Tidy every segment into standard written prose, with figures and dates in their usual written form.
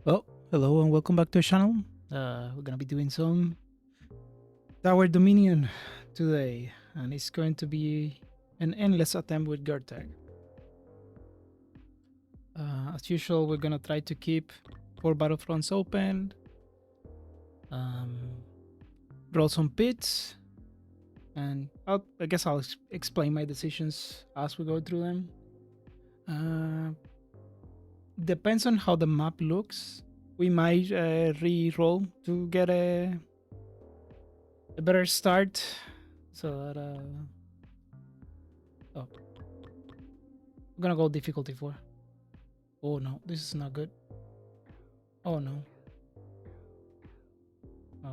Well, hello and welcome back to the channel. We're gonna be doing some Tower Dominion today, and it's going to be an endless attempt with Gertag. As usual, we're gonna try to keep 4 battlefronts open, um, roll some pits, and I guess I'll explain my decisions as we go through them. Depends on how the map looks. We might re-roll to get a better start. So that oh, I'm gonna go difficulty 4. Oh no, this is not good. Oh no. Uh,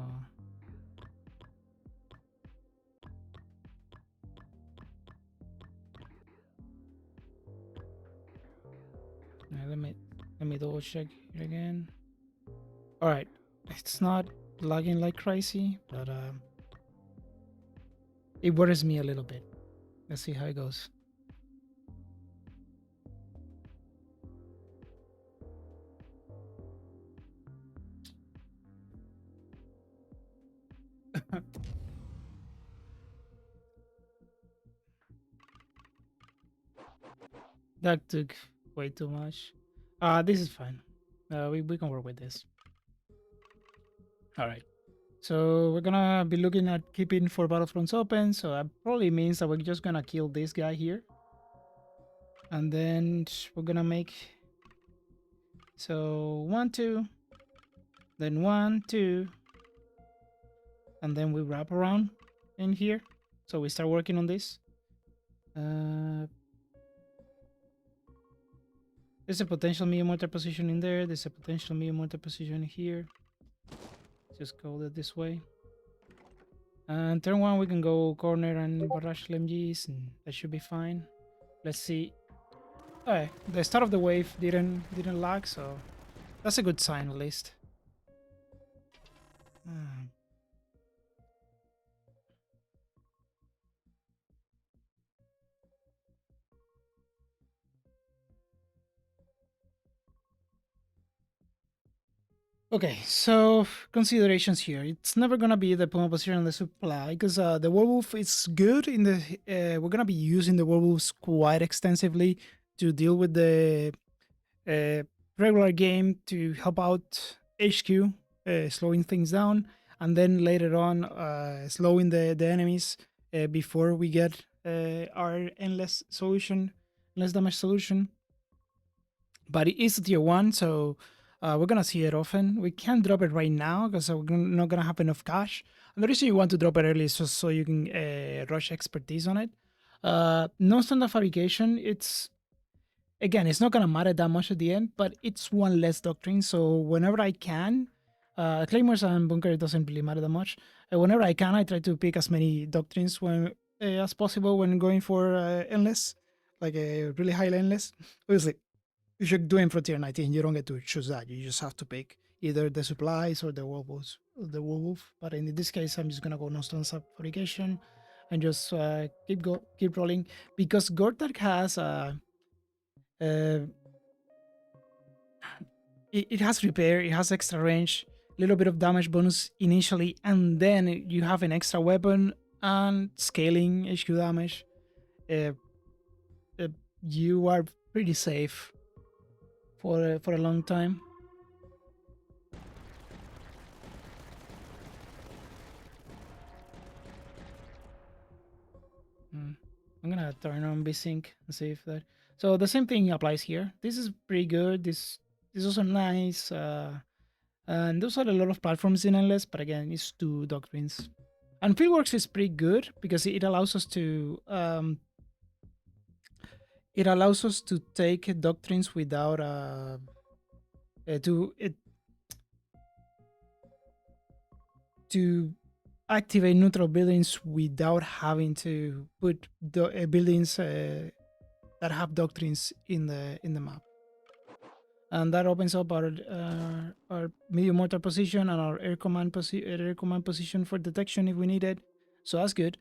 let me double check here again. All right, it's not lagging like crazy, but it worries me a little bit. Let's see how it goes. That took way too much. This is fine. We can work with this. All right. So we're gonna be looking at keeping 4 battlefronts open. So that probably means that we're just gonna kill this guy here, and then we're gonna make so 1, 2, then 1, 2, and then we wrap around in here. So we start working on this. There's a potential medium mortar position in there. There's a potential medium mortar position here. Just go this way. And turn 1, we can go corner and barrage LMGs, and that should be fine. Let's see. Okay, the start of the wave didn't lag, so that's a good sign at least. Okay, so considerations here. It's never gonna be the Puma position on the supply because the werewolf is good in the. We're gonna be using the werewolves quite extensively to deal with the regular game to help out HQ, slowing things down, and then later on slowing the enemies before we get our endless solution, less damage solution. But it is tier 1, so we're gonna see it often. We can't drop it right now because we're not gonna have enough cash. And the reason you want to drop it early is just so you can rush expertise on it. No standard fabrication. It's not gonna matter that much at the end, but it's one less doctrine. So whenever I can, claymores and bunker it doesn't really matter that much. Whenever I can, I try to pick as many doctrines as possible when going for endless, like a really high endless. Obviously, if you're doing Frontier 19, you don't get to choose that. You just have to pick either the supplies or the werewolf. But in this case, I'm just gonna go no stone fabrication and just keep rolling because Gortak has uh, it has repair, it has extra range, a little bit of damage bonus initially, and then you have an extra weapon and scaling HQ damage. Uh, uh, you are pretty safe for a long time. I'm gonna turn on VSync and see if that. So the same thing applies here. This is pretty good. This is also nice. And those are a lot of platforms in Endless, but again, it's 2 doctrines. And Fieldworks is pretty good because it allows us to take doctrines without to activate neutral buildings without having to put buildings that have doctrines in the map, and that opens up our medium mortar position and our air command position for detection if we need it. So that's good.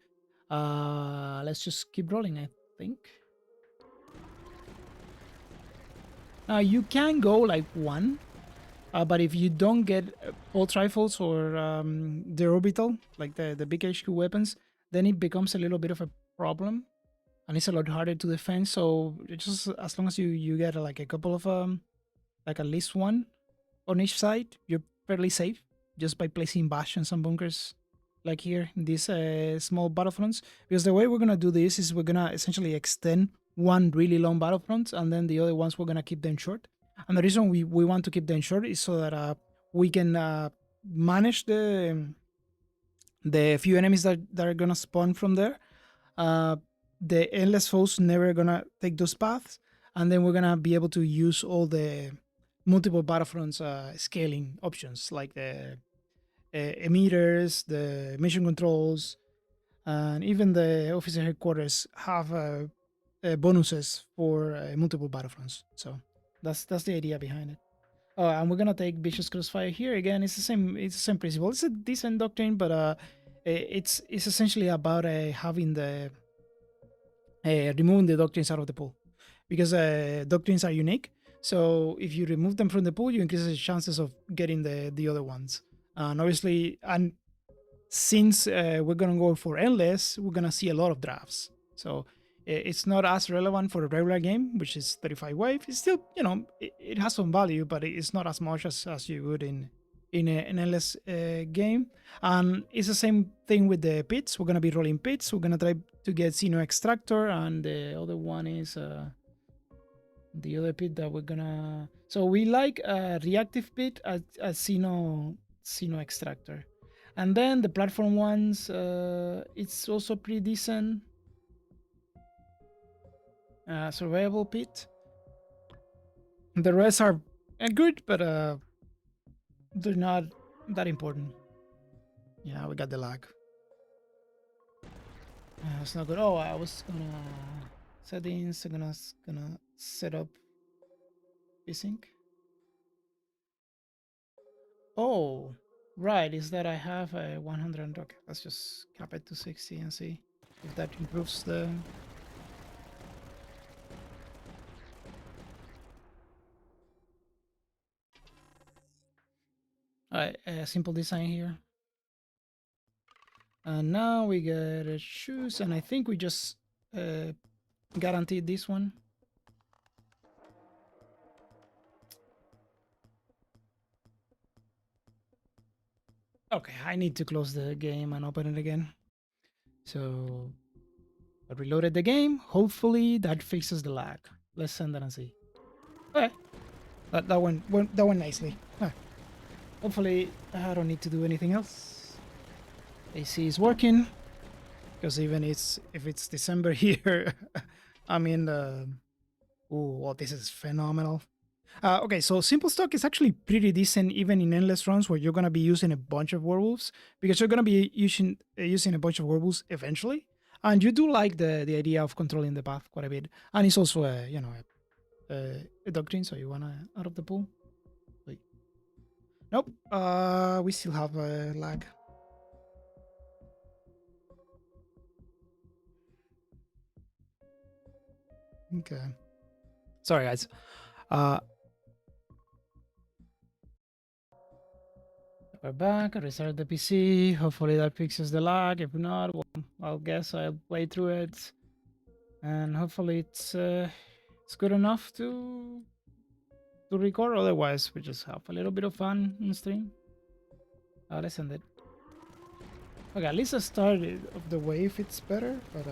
Let's just keep rolling, I think. Now you can go like 1 But if you don't get pulse rifles or the orbital, like the big HQ weapons, then it becomes a little bit of a problem, and it's a lot harder to defend. So just as long as you get like a couple of like at least one on each side, you're fairly safe just by placing bastions and bunkers like here in these small battlefronts. Because the way we're gonna do this is we're gonna essentially extend one really long battlefront, and then the other ones we're gonna keep them short. And the reason we want to keep them short is so that we can manage the few enemies that are gonna spawn from there. Uh, the endless foes never gonna take those paths, and then we're gonna be able to use all the multiple battlefronts scaling options like the emitters, the mission controls, and even the officer headquarters have bonuses for multiple battlefronts. So that's the idea behind it. Oh, and we're gonna take vicious crossfire here again. It's the same. It's the same principle. It's a decent doctrine, but it's essentially about having the removing the doctrines out of the pool, because doctrines are unique. So if you remove them from the pool, you increase the chances of getting the other ones. And obviously, and since we're gonna go for endless, we're gonna see a lot of drafts. So it's not as relevant for a regular game, which is 35 wave. It's still, it has some value, but it's not as much as you would in an endless game. And it's the same thing with the pits. We're gonna be rolling pits. We're gonna try to get Xeno Extractor, and the other one is the other pit that we're gonna. So we like a reactive pit as Xeno Extractor. And then the platform ones, it's also pretty decent. Survival pit. The rest are good, but they're not that important. Yeah, we got the lag. It's not good. Oh, I was gonna settings. I'm gonna set up vsync. Oh, right. Is that I have a 100? Okay, let's just cap it to 60 and see if that improves the. Alright, simple design here. And now we gotta choose, and I think we just guaranteed this one. Okay, I need to close the game and open it again. So I reloaded the game. Hopefully that fixes the lag. Let's send that and see. Okay, that went nicely. Huh. Hopefully I don't need to do anything else. AC is working, because even if it's December here, I mean, well, this is phenomenal. Okay, so simple stock is actually pretty decent even in endless runs where you're gonna be using a bunch of werewolves, because you're gonna be using a bunch of werewolves eventually, and you do like the idea of controlling the path quite a bit, and it's also a doctrine, so you wanna out of the pool. Wait, nope. We still have a lag. Okay, sorry guys. We're back. I restart the PC. Hopefully that fixes the lag. If not, well, I'll guess I'll play through it, and hopefully it's good enough to record. Otherwise, we just have a little bit of fun in stream. Let's end it. Okay, at least I started of the wave. It's better, but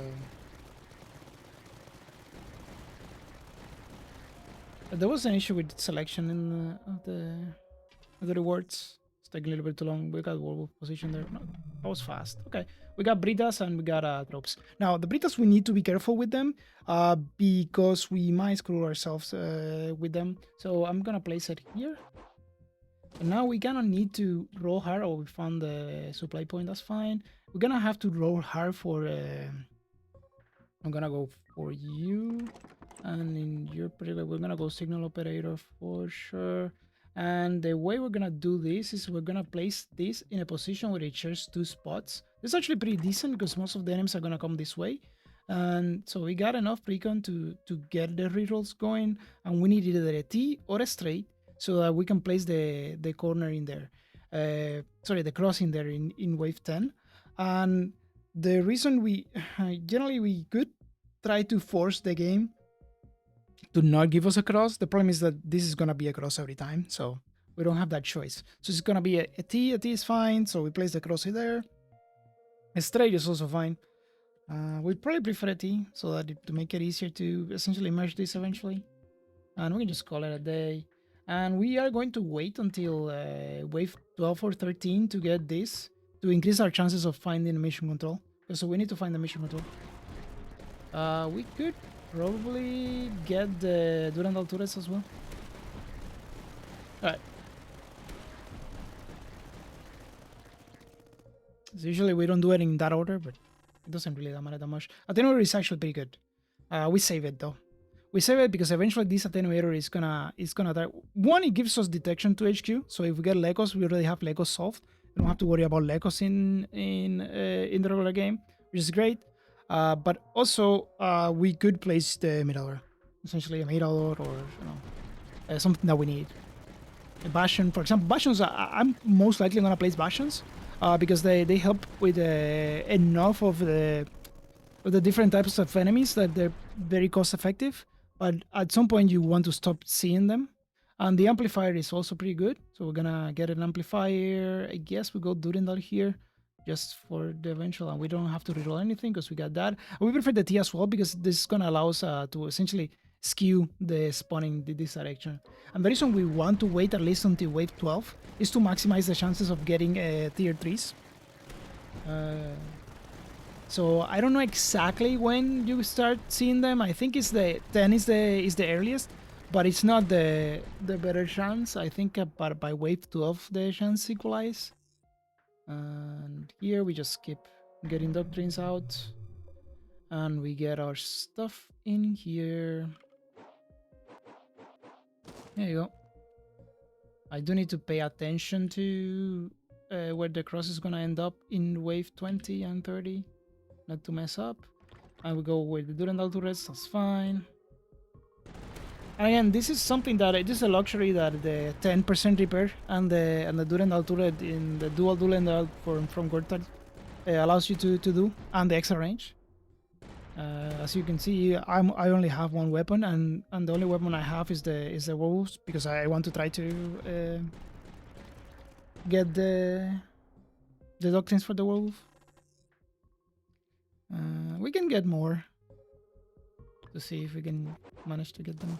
there was an issue with selection in the rewards. It's taking a little bit too long. We got werewolf position there. No, that was fast. Okay, we got Brytas and we got tropes. Now the Brytas, we need to be careful with them, because we might screw ourselves with them. So I'm gonna place it here. And now we gonna need to roll hard. Oh, we found the supply point. That's fine. We're gonna have to roll hard for. I'm gonna go for you, and in your particular, we're gonna go signal operator for sure. And the way we're gonna do this is we're gonna place this in a position where it shares two spots. This is actually pretty decent because most of the enemies are gonna come this way. And so we got enough precon to get the rerolls going, and we need either a T or a straight so that we can place the corner in there. Sorry, the cross in there in wave 10. And the reason we generally we could try to force the game to not give us a cross. The problem is that this is gonna be a cross every time, so we don't have that choice. So it's gonna be a T. A T is fine, so we place the cross there. A straight is also fine. We probably prefer a T so that to make it easier to essentially merge this eventually. And we can just call it a day. And we are going to wait until wave 12 or 13 to get this, to increase our chances of finding a mission control. So we need to find the mission control. We could probably get the Durandal turrets as well. Alright. So usually we don't do it in that order, but it doesn't really matter that much. Attenuator is actually pretty good. We save it though. We save it because eventually this attenuator is gonna die. One, it gives us detection to HQ. So if we get Lecos, we already have Lecos solved. We don't have to worry about Lecos in the regular game, which is great. But also we could place the Mirador, essentially a Mirador or something that we need. A Bastion, for example. Bastions, I'm most likely gonna place Bastions because they help with enough of the different types of enemies that they're very cost effective. But at some point you want to stop seeing them. And the amplifier is also pretty good. So we're gonna get an amplifier. I guess we go Durandal here just for the eventual, and we don't have to reroll anything because we got that. We prefer the T as well because this is gonna allow us to essentially skew the spawning in this direction. And the reason we want to wait at least until wave 12 is to maximize the chances of getting tier 3s. So I don't know exactly when you start seeing them. I think it's the 10 is the earliest, but it's not the better chance. I think by wave 12 the chance equalize. And here we just keep getting doctrines out, and we get our stuff in here. There you go. I do need to pay attention to where the cross is gonna end up in wave 20 and 30. Not to mess up. And we go with the Durandal turrets, that's fine. And again, this is something that this is a luxury that the 10% repair and the Durandal turret in the dual Durandal from Gortat allows you to do, and the extra range. As you can see, I only have one weapon, and the only weapon I have is the werewolves because I want to try to get the doctrines for the werewolf. We can get more to see if we can manage to get them.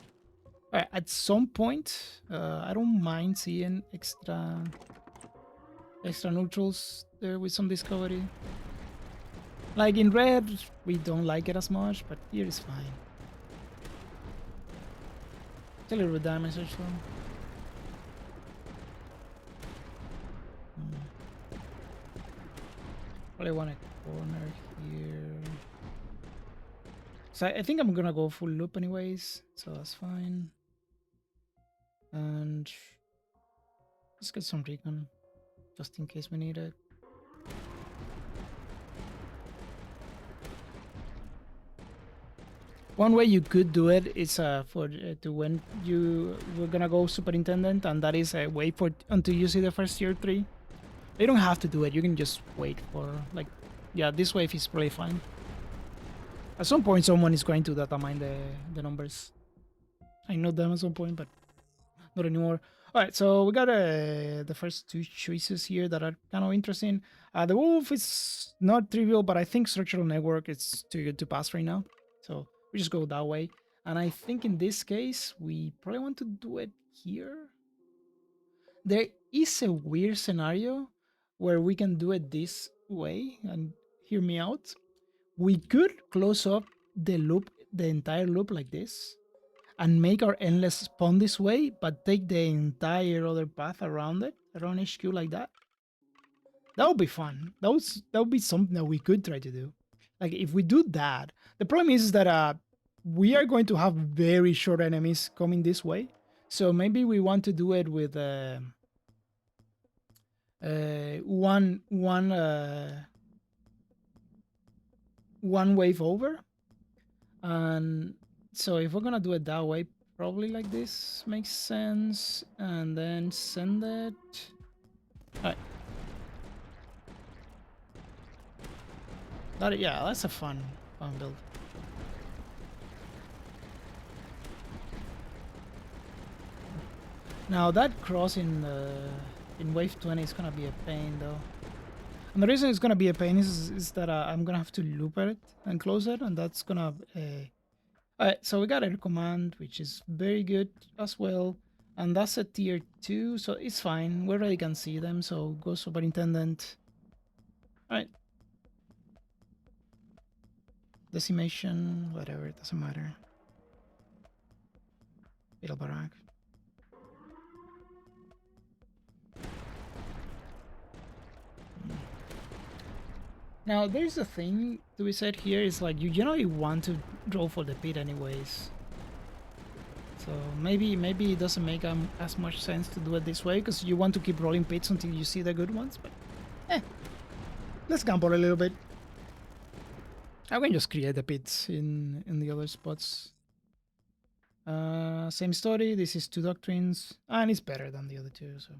Alright, at some point, I don't mind seeing extra neutrals there with some discovery. Like in red, we don't like it as much, but here is fine. It's a little bit damage actually. Probably want a corner here. So I think I'm gonna go full loop anyways, so that's fine. And let's get some recon, just in case we need it. One way you could do it is for to when we're gonna go superintendent, and that is wait for until you see the first tier 3. You don't have to do it. You can just wait for yeah, this wave is probably fine. At some point, someone is going to data mine the numbers. I know them at some point, but not anymore. All right, so we got the first two choices here that are kind of interesting. The wolf is not trivial, but I think structural network is too good to pass right now. So we just go that way. And I think in this case, we probably want to do it here. There is a weird scenario where we can do it this way, and hear me out. We could close up the loop, the entire loop like this, and make our endless spawn this way, but take the entire other path around it, around HQ like that. That would be fun. That would be something that we could try to do. Like if we do that, the problem is that we are going to have very short enemies coming this way. So maybe we want to do it with one wave over. And so if we're gonna do it that way, Probably like this makes sense. And then send it. Alright. Yeah, that's a fun build. Now that cross in wave 20 is gonna be a pain though. And the reason it's gonna be a pain is that I'm gonna have to loop it and close it, and that's gonna. Alright, so we got air command, which is very good as well, and that's a tier 2, so it's fine. We already can see them, so go superintendent. Alright. Decimation, whatever, it doesn't matter. Fatal barrack. Now, there's a thing to be said here, is like you generally want to draw for the pit anyways. So maybe it doesn't make as much sense to do it this way, because you want to keep rolling pits until you see the good ones, but let's gamble a little bit. I can just create the pits in the other spots. Same story, this is 2 doctrines, and it's better than the other 2, so...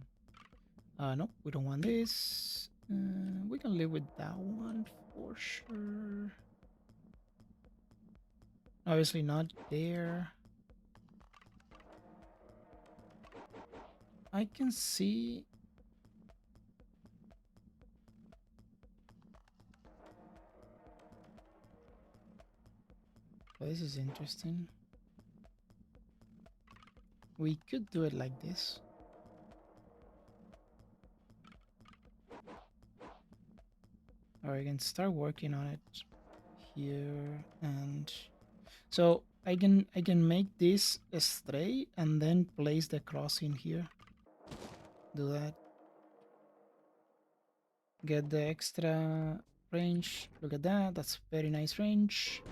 no, we don't want this. We can live with that one for sure. Obviously not there. I can see... Oh, this is interesting. We could do it like this. Or I can start working on it here, and so I can make this a stray and then place the cross in here. Do that. Get the extra range. Look at that. That's very nice range.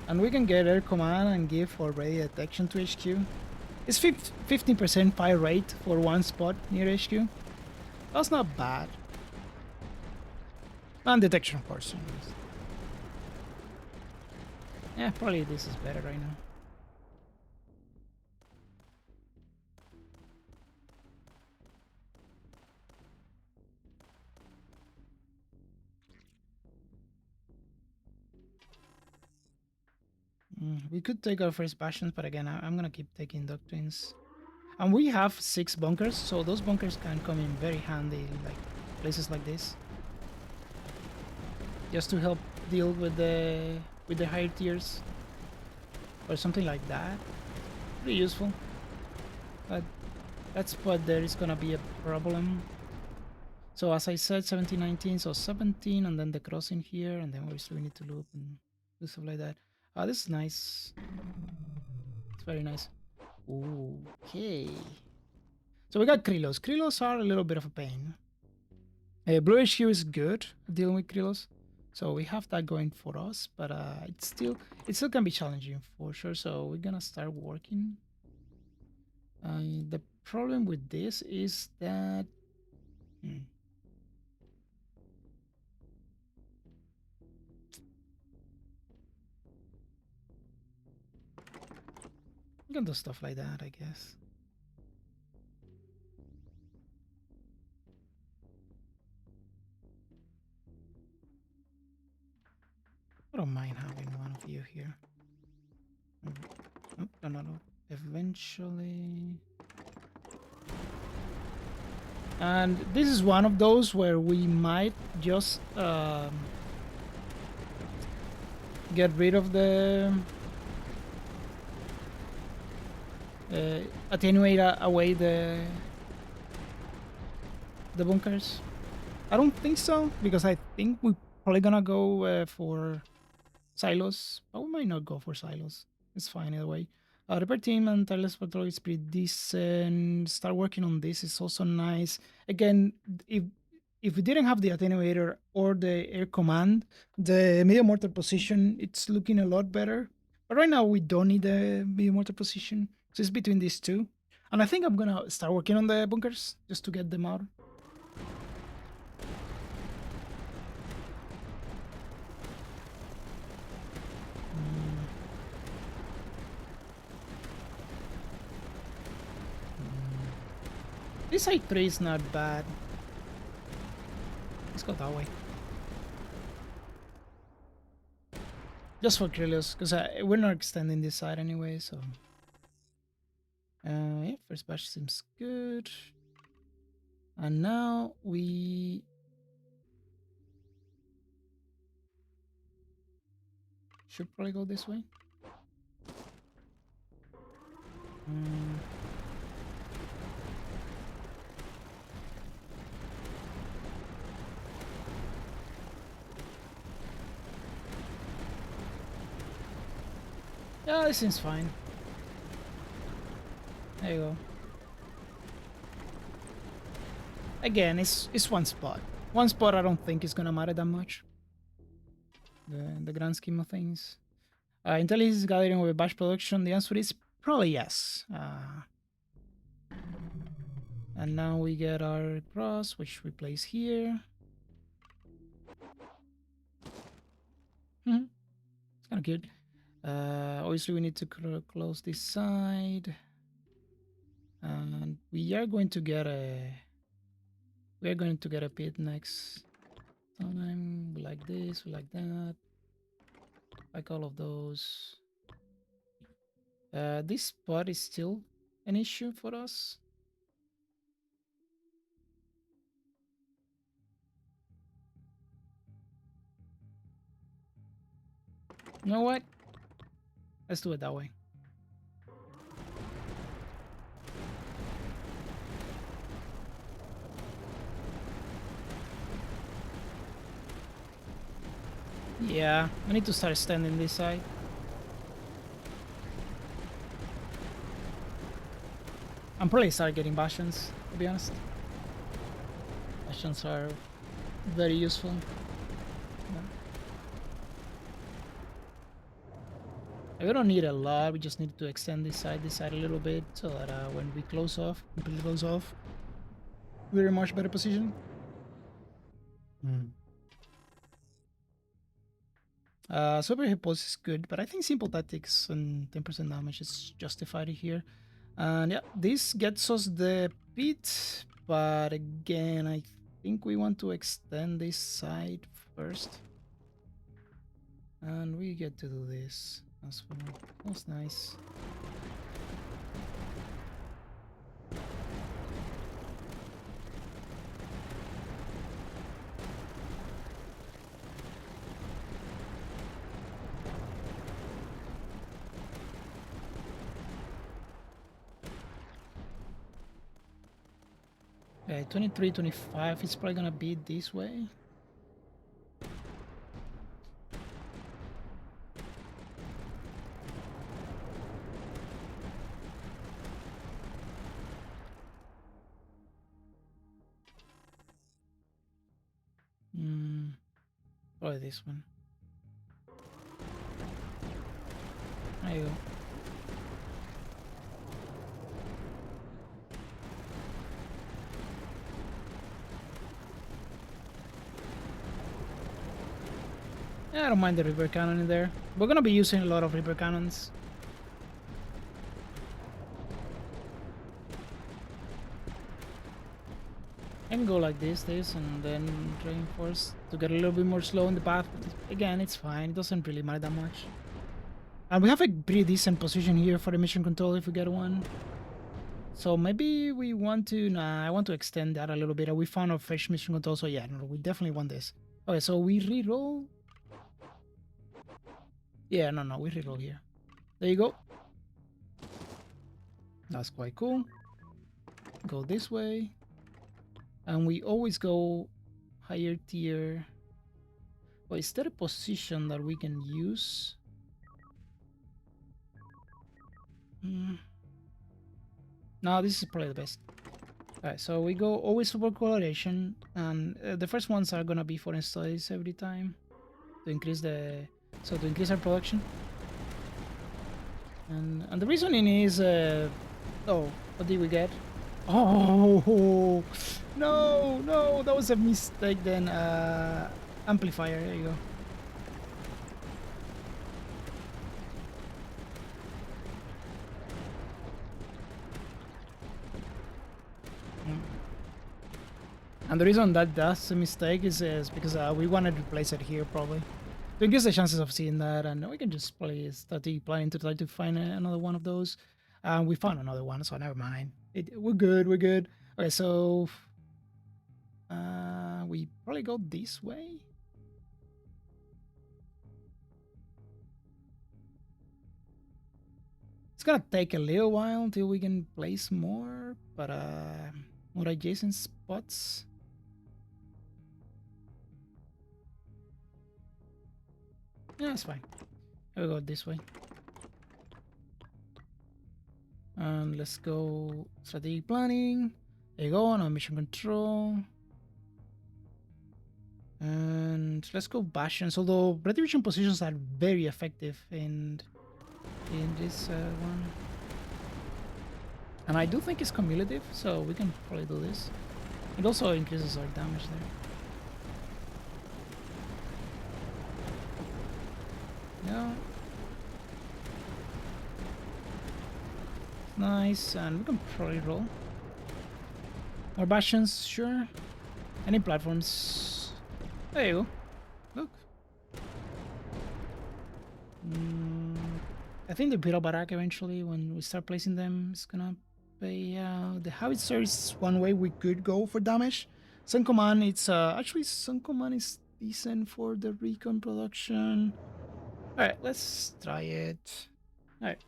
And we can get air command and give already detection to HQ. It's 15% fire rate for one spot near HQ. That's not bad. And detection, of course. Yeah, probably this is better right now. We could take our first bastions, but again, I'm gonna keep taking doctrines. And we have 6 bunkers, so those bunkers can come in very handy in like places like this. Just to help deal with the higher tiers. Or something like that. Pretty useful. But that spot there is gonna be a problem. So as I said, 17, 19, so 17, and then the crossing here, and then obviously we need to loop and do stuff like that. This is nice. It's very nice. Okay. So we got Krylos. Krylos are a little bit of a pain. Blue HQ is good at dealing with Krylos. So we have that going for us, but it still can be challenging for sure. So we're gonna start working. The problem with this is that you can do stuff like that, I guess. I don't mind having one of you here. Oh, no. Eventually. And this is one of those where we might just get rid of the attenuate away the bunkers. I don't think so, because I think we're probably gonna go for silos, but we might not go for silos. It's fine either way. Repair team and tireless patrol is pretty decent. Start working on this is also nice. Again, if we didn't have the attenuator or the air command, the medium mortar position, it's looking a lot better. But right now we don't need the medium mortar position, so it's between these two. And I think I'm gonna start working on the bunkers just to get them out. This side 3 is not bad. Let's go that way. Just for Krylos, because we're not extending this side anyway, so... yeah, first batch seems good. And now we... should probably go this way. Yeah, this seems fine. There you go. Again, it's one spot. One spot I don't think is gonna matter that much. The grand scheme of things. Intelligence is gathering over batch production. The answer is probably yes. And now we get our cross, which we place here. It's kind of good. Obviously, we need to close this side, and we are going to get a pit next time. We like this, we like that, like all of those. This spot is still an issue for us. You know what? Let's do it that way. Yeah, I need to start standing this side. I'm probably start getting bastions, to be honest. Bastions are very useful. We don't need a lot, we just need to extend this side a little bit so that when we completely close off, we're in a much better position. Super hit pulse is good, but I think simple tactics and 10% damage is justified here. And yeah, this gets us the pit, but again, I think we want to extend this side first. And we get to do this. That's nice. Okay, 23, 25, it's probably gonna be this way. Probably this one. There you go. Yeah, I don't mind the Reaper Cannon in there. We're gonna be using a lot of Reaper Cannons. And go like this, and then reinforce to get a little bit more slow in the path. But again, it's fine. It doesn't really matter that much. And we have a pretty decent position here for the mission control if we get one. So maybe we want to... Nah, I want to extend that a little bit. We found a fresh mission control, so yeah, no, we definitely want this. Okay, so we reroll. Yeah, no, we reroll here. There you go. That's quite cool. Go this way. And we always go higher tier. Well, is there a position that we can use? No, this is probably the best. Alright, so we go always support coloration, and the first ones are gonna be foreign studies every time to increase to increase our production. And the reasoning is oh, what did we get? Oh no, that was a mistake then. Amplifier, there you go. And the reason that that's a mistake is because we wanted to place it here probably. To increase the chances of seeing that, and we can just play strategic planning to try to find another one of those. We found another one, so never mind. We're good, we're good. Okay, so we probably go this way. It's gonna take a little while until we can place more, but more adjacent spots. Yeah, it's fine. We'll go this way. And let's go strategic planning. There you go, now mission control. And let's go bastions, although retribution positions are very effective in this one. And I do think it's cumulative, so we can probably do this. It also increases our damage there. Yeah. Nice, and we can probably roll. More bastions, sure. Any platforms? There you go. Look. I think the Biro Barak eventually, when we start placing them, is gonna pay out. The Howitzer is one way we could go for damage. Sun Command, it's actually Sun Command is decent for the recon production. Alright, let's try it. Alright.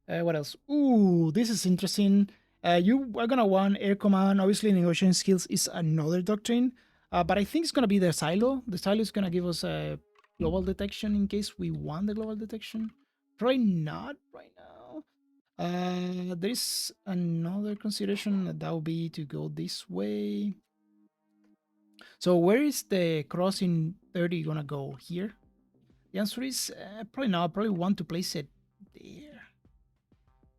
What else? Ooh, this is interesting. You are gonna want air command. Obviously, negotiation skills is another doctrine, but I think it's gonna be the silo. The silo is gonna give us a global detection in case we want the global detection. Probably not right now. There is another consideration that would be to go this way. So where is the crossing 30 gonna go? Here? The answer is probably not. Probably want to place it there.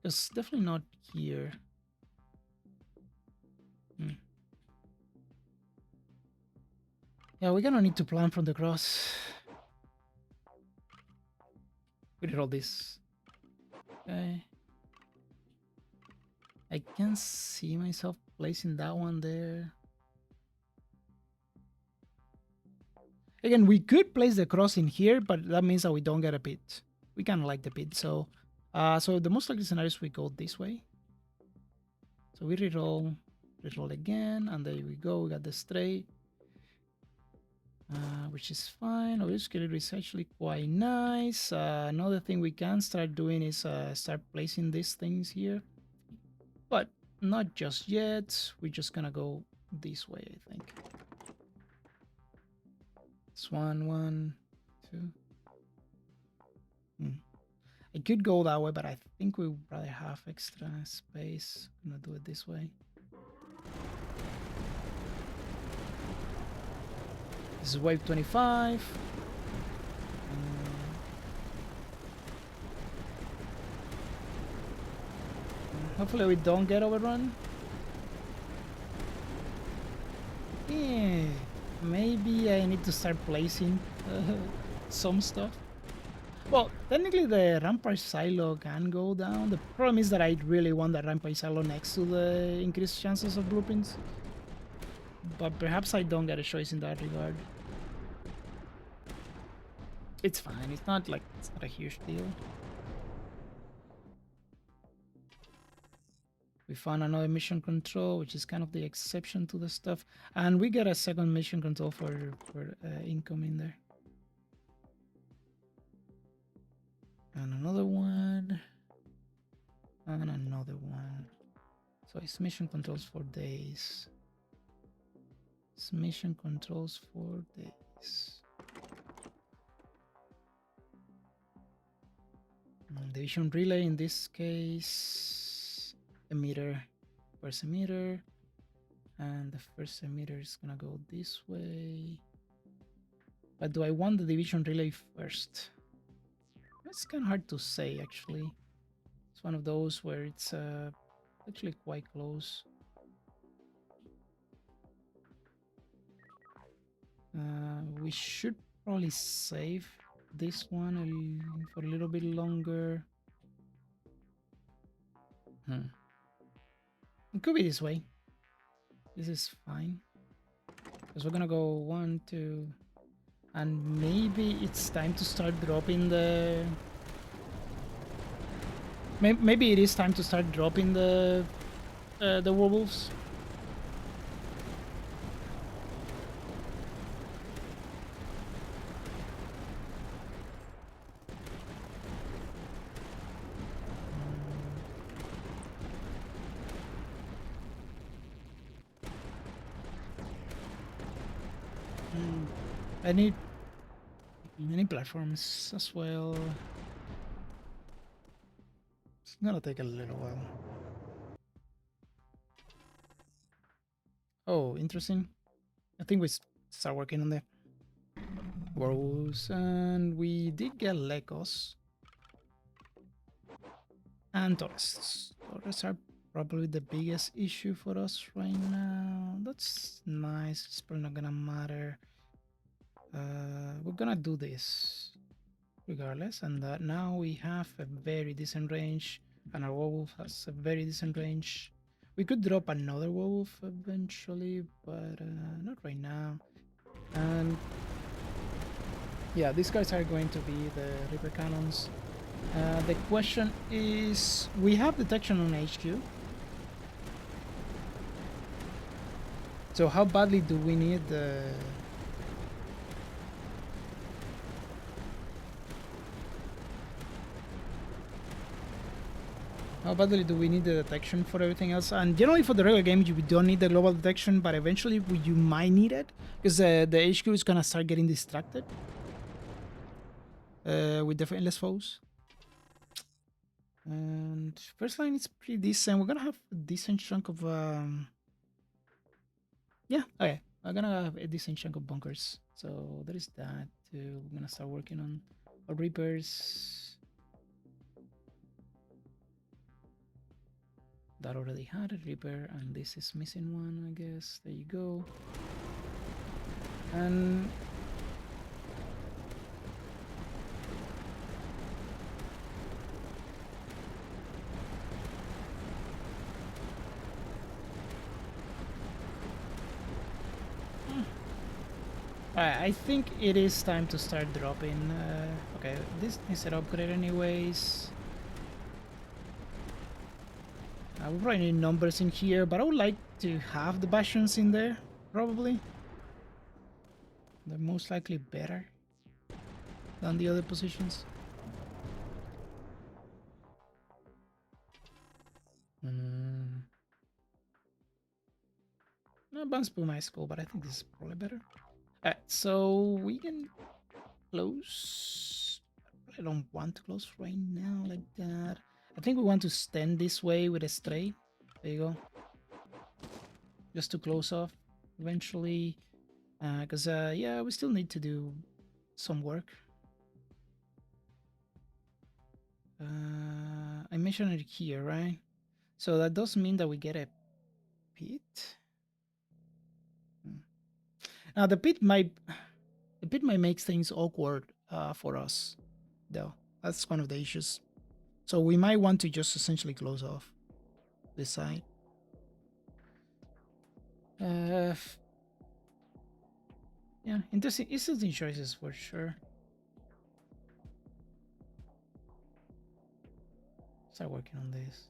It's definitely not here. Yeah, we're gonna need to plan from the cross. We did all this. Okay. I can see myself placing that one there. Again, we could place the cross in here, but that means that we don't get a pit. We kind of like the pit, so so the most likely scenario is we go this way. So we reroll again, and there we go. We got the straight, which is fine. Our escalator is actually quite nice. Another thing we can start doing is start placing these things here, but not just yet. We're just gonna go this way, I think. It's 1, 1, 2. I could go that way, but I think we would rather have extra space. I'm gonna do it this way. This is wave 25. Hopefully we don't get overrun. Yeah, maybe I need to start placing some stuff. Well, technically the Rampart Silo can go down. The problem is that I really want the Rampart Silo next to the increased chances of blueprints. But perhaps I don't get a choice in that regard. It's fine, it's not a huge deal. We found another mission control, which is kind of the exception to the stuff. And we get a second mission control for incoming there. And another one. And another one. So it's mission controls for days. It's mission controls for days. Division relay in this case, emitter, first emitter, and the first emitter is gonna go this way. But do I want the division relay first? It's kind of hard to say, actually. It's one of those where it's actually quite close. We should probably save this one for a little bit longer. It could be this way. This is fine. Because we're gonna go 1, 2, and maybe it's time to start dropping the. Maybe it is time to start dropping the werewolves. I need many platforms as well. It's gonna take a little while. Oh, interesting. I think we start working on the werewolves, and we did get Lecos and Torrests. Torrests are probably the biggest issue for us right now. That's nice. It's probably not gonna matter. We're gonna do this regardless, and now we have a very decent range, and our werewolf has a very decent range. We could drop another werewolf eventually, but not right now. And yeah, these guys are going to be the Reaper Cannons. The question is, we have detection on HQ. So how badly do we need the... How badly do we need the detection for everything else? And generally for the regular game, you don't need the global detection, but eventually you might need it, because the HQ is gonna start getting distracted with the endless foes. And first line is pretty decent. We're gonna have a decent chunk of yeah, okay. I'm gonna have a decent chunk of bunkers. So there is that too. We're gonna start working on our Reapers. That already had a Reaper, and this is missing one, I guess. There you go. And I think it is time to start dropping. Okay, this is an upgrade anyways. We probably need numbers in here, but I would like to have the bastions in there, probably. They're most likely better than the other positions. No, Advanced Puma is cool, but I think this is probably better. Alright, so we can close. I don't want to close right now like that. I think we want to stand this way with a stray. There you go. Just to close off eventually. Because, yeah, we still need to do some work. I mentioned it here, right? So that does mean that we get a pit. Now the pit might make things awkward for us, though. That's one of the issues. So we might want to just essentially close off this side. Yeah, interesting choices for sure. Start working on this.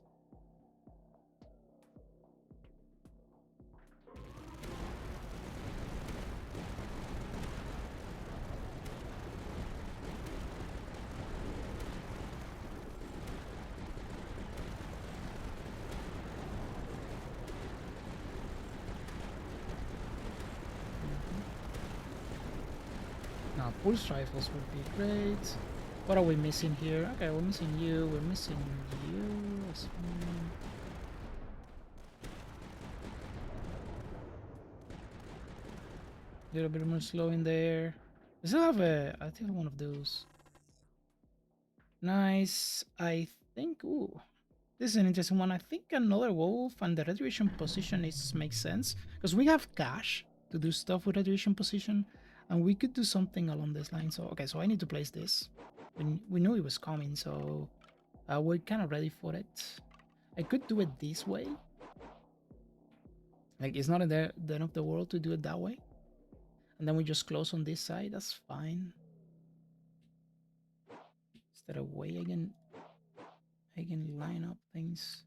Now, pulse rifles would be great. What are we missing here? Okay, we're missing you. We're missing you as well. A little bit more slow in there. I still have I think one of those. Nice. I think. Ooh, this is an interesting one. I think another wolf and the retribution position makes sense because we have cash to do stuff with retribution position, and we could do something along this line. So okay, so I need to place this. We knew it was coming, so we're kind of ready for it. I could do it this way. Like it's not the end of the world to do it that way. And then we just close on this side. That's fine. Is there a way I can line up things?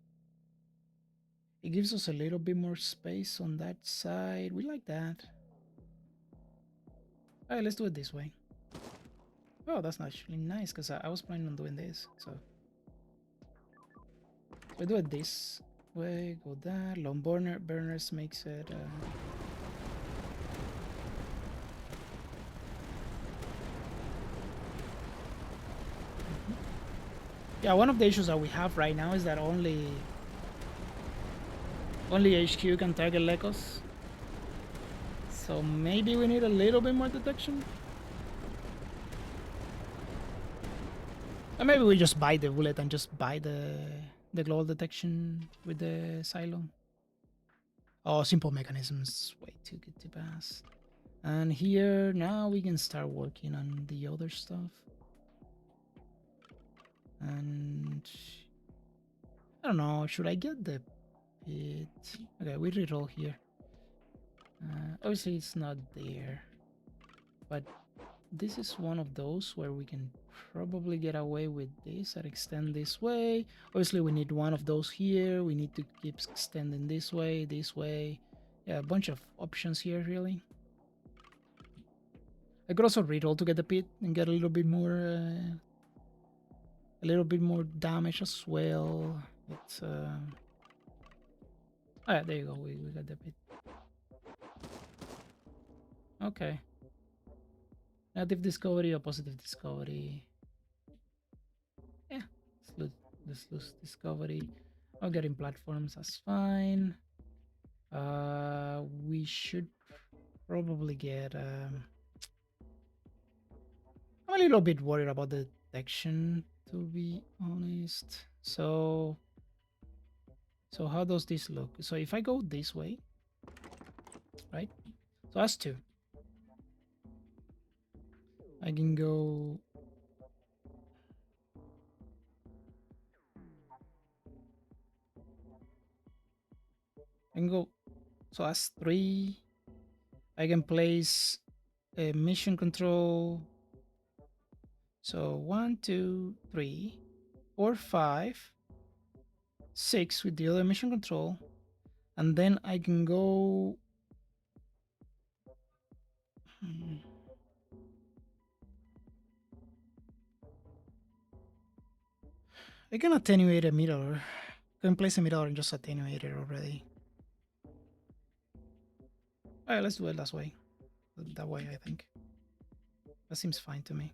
It gives us a little bit more space on that side. We like that. All right, let's do it this way. Oh, that's actually nice because I was planning on doing this. So we do it this way. Go that. Long burners makes it. Yeah, one of the issues that we have right now is that only HQ can target Lecos. So maybe we need a little bit more detection. Or maybe we just buy the bullet and just buy the global detection with the silo. Oh, simple mechanisms. Way too good to pass. And here, now we can start working on the other stuff. And I don't know, should I get the pit? Okay, we reroll here. Obviously it's not there, but this is one of those where we can probably get away with this and extend this way. Obviously we need one of those here. We need to keep extending this way, this way. Yeah, a bunch of options here really. I could also reroll to get the pit and get a little bit more damage as well. It's oh yeah, there you go. We got the pit. Okay. Negative discovery or positive discovery. Yeah, let's lose discovery. I'll get in platforms, that's fine. We should probably get I'm a little bit worried about the detection, to be honest. So how does this look? So if I go this way, right? So that's 2. I can go so that's 3. I can place a mission control. So 1, 2, 3, 4, 5, 6 with the other mission control. And then I can go I can attenuate a mirror. I can place a mirror and just attenuate it already. Alright, let's do it that way. That way, I think. That seems fine to me.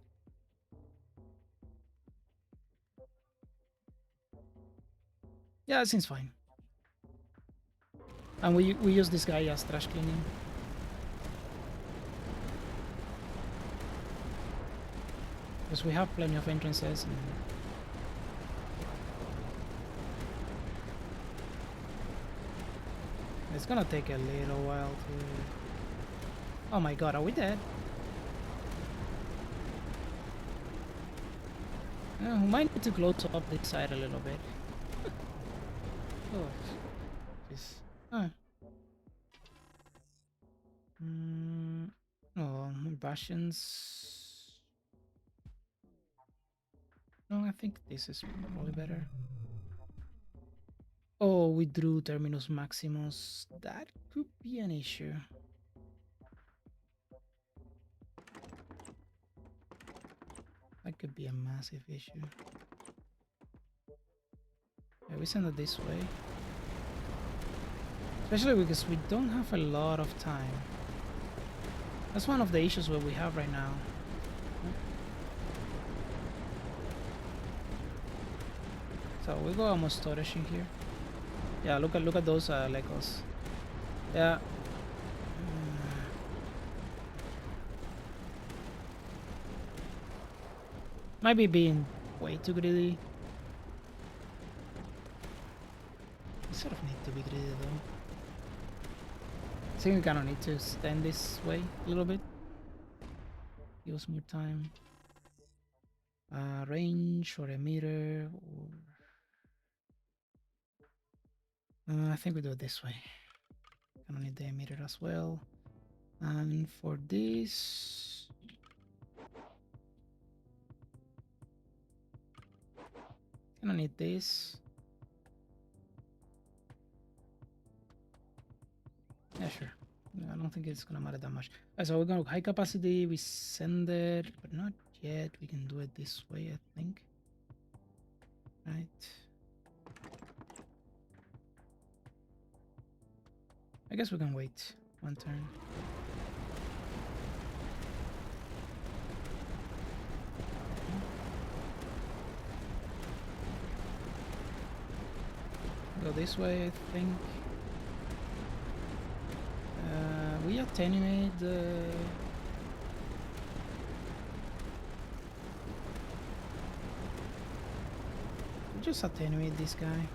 Yeah, it seems fine. And we use this guy as trash cleaning. Because we have plenty of entrances. And it's gonna take a little while to... Oh my god, are we dead? We might need to close up this side a little bit. Oh, jeez. Oh, more bastions. No, I think this is probably better. Oh, we drew Terminus Maximus. That could be an issue. That could be a massive issue. Yeah, we send it this way. Especially because we don't have a lot of time. That's one of the issues where we have right now. So we go almost storage in here. Yeah, look at those Lecos. Yeah. Might be being way too greedy. We sort of need to be greedy though. I think we kind of need to stand this way a little bit. Give us more time. Range or a meter or... I think we do it this way. Kind of need the emitter as well. And for this, gonna need this. Yeah, sure. I don't think it's gonna matter that much. So we're gonna high capacity. We send it, but not yet. We can do it this way, I think. Right. I guess we can wait one turn. Go this way, I think. We attenuate the... We just attenuate this guy.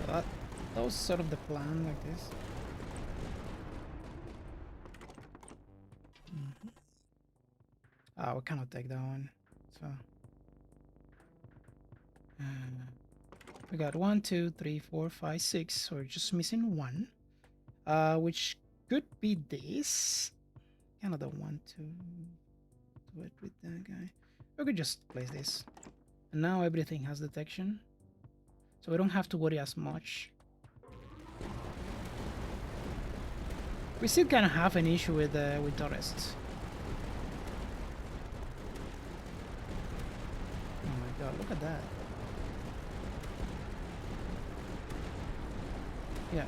That was sort of the plan, like this. We cannot take that one. So we got 1, 2, 3, 4, 5, 6. So we're just missing one. Which could be this. Another one to do it with that guy. We could just place this. And now everything has detection. So we don't have to worry as much. We still kind of have an issue with Torrest. Oh my god, look at that. Yeah.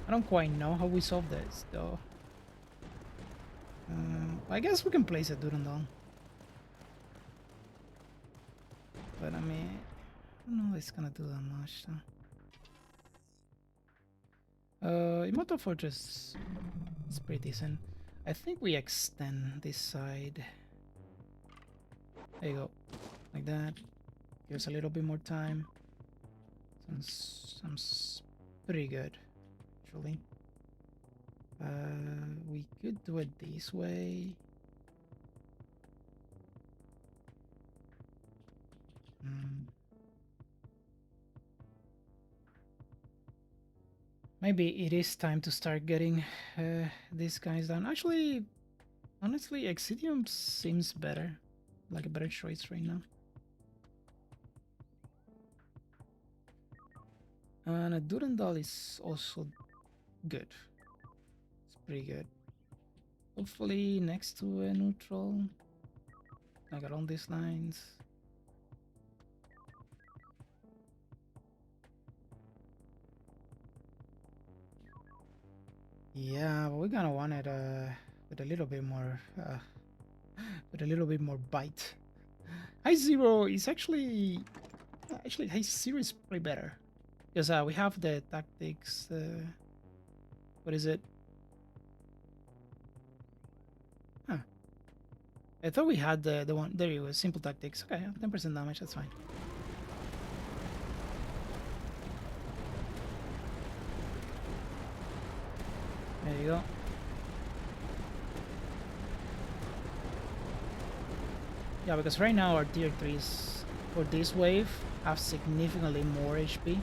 I don't quite know how we solve this, though. I guess we can place a Durandal. But I mean, I don't know if it's gonna do that much, though. Immortal Fortress is pretty decent. I think we extend this side. There you go. Like that. Give us a little bit more time. Sounds pretty good, actually. We could do it this way. Maybe it is time to start getting these guys down. Actually, honestly, Exidium seems better. Like a better choice right now. And a Durandal is also good. It's pretty good. Hopefully next to a neutral. Like along these lines. Yeah, but we're gonna want it with a little bit more bite. High Zero is actually High Zero is probably better. Because we have the tactics. What is it? Huh. I thought we had the one. There you go. Simple tactics. Okay, 10% damage. That's fine. There you go. Yeah, because right now our tier 3s for this wave have significantly more HP.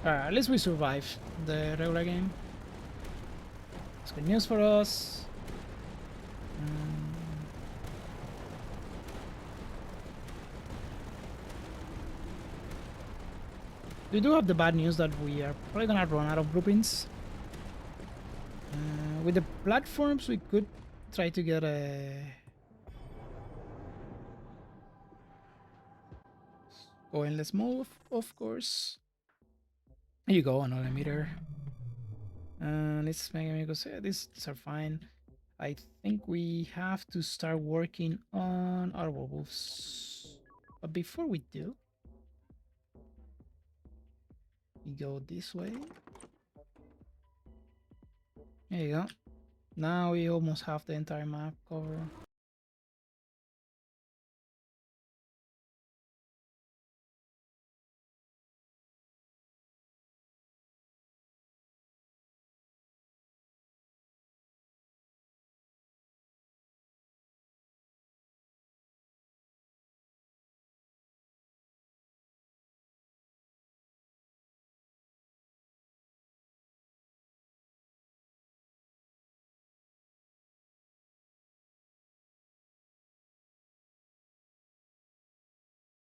Alright, at least we survived the regular game. It's good news for us. We do have the bad news that we are probably gonna run out of blueprints. With the platforms, we could try to get a... Go endless mode, of course. Here you go, another meter. Let's Megamucos. Yeah, these are fine. I think we have to start working on our werewolves. But before we do, we go this way. There you go. Now we almost have the entire map covered.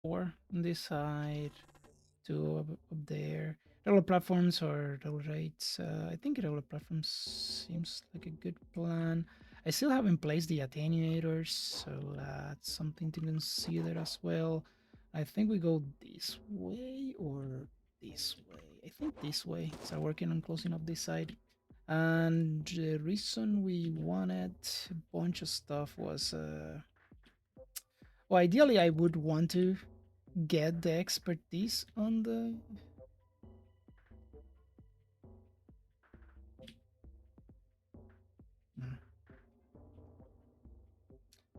4 on this side, 2 up there. Regular platforms or regular rates. I think regular platforms seems like a good plan. I still haven't placed the attenuators, so that's something to consider as well. I think we go this way or this way. I think this way. Start working on closing up this side. And the reason we wanted a bunch of stuff was, well, ideally I would want to get the expertise on the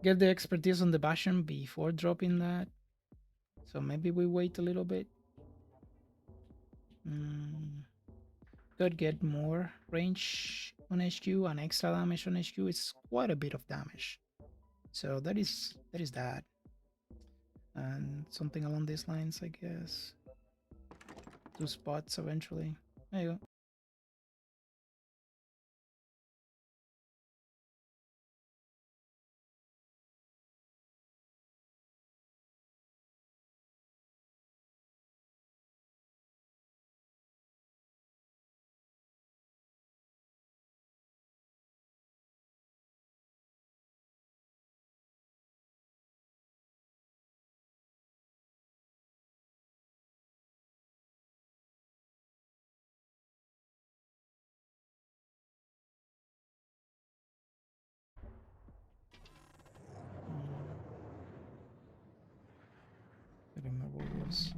get the expertise on the Bastion before dropping that. So maybe we wait a little bit. Could get more range on HQ and extra damage on HQ. It's quite a bit of damage. So that is that. And something along these lines, I guess. 2 spots eventually. There you go. I remember what was.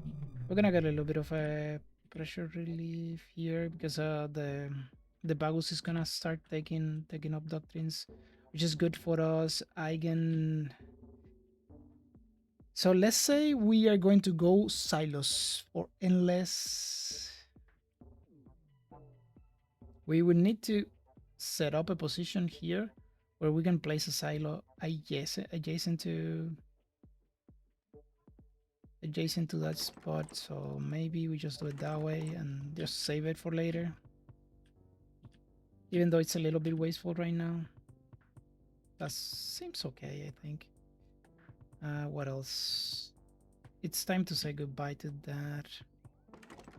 We're gonna get a little bit of a pressure relief here because the Bagus is gonna start taking up doctrines, which is good for us. So let's say we are going to go silos for endless. We would need to set up a position here where we can place a silo adjacent to that spot. So maybe we just do it that way and just save it for later. Even though it's a little bit wasteful right now. That seems okay, I think. What else? It's time to say goodbye to that.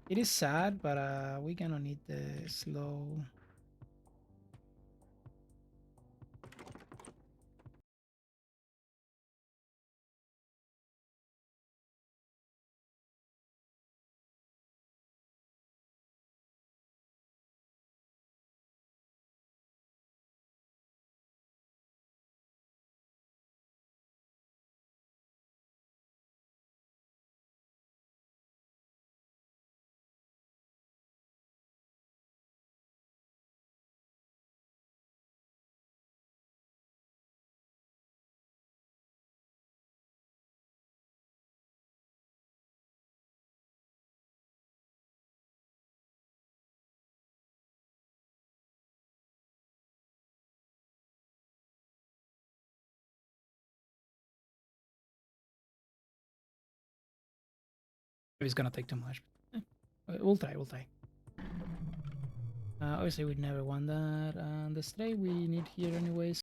It is sad, but we're gonna need the slow. It's gonna take too much. We'll try, we'll try. Obviously, we'd never want that. And the stray we need here anyways.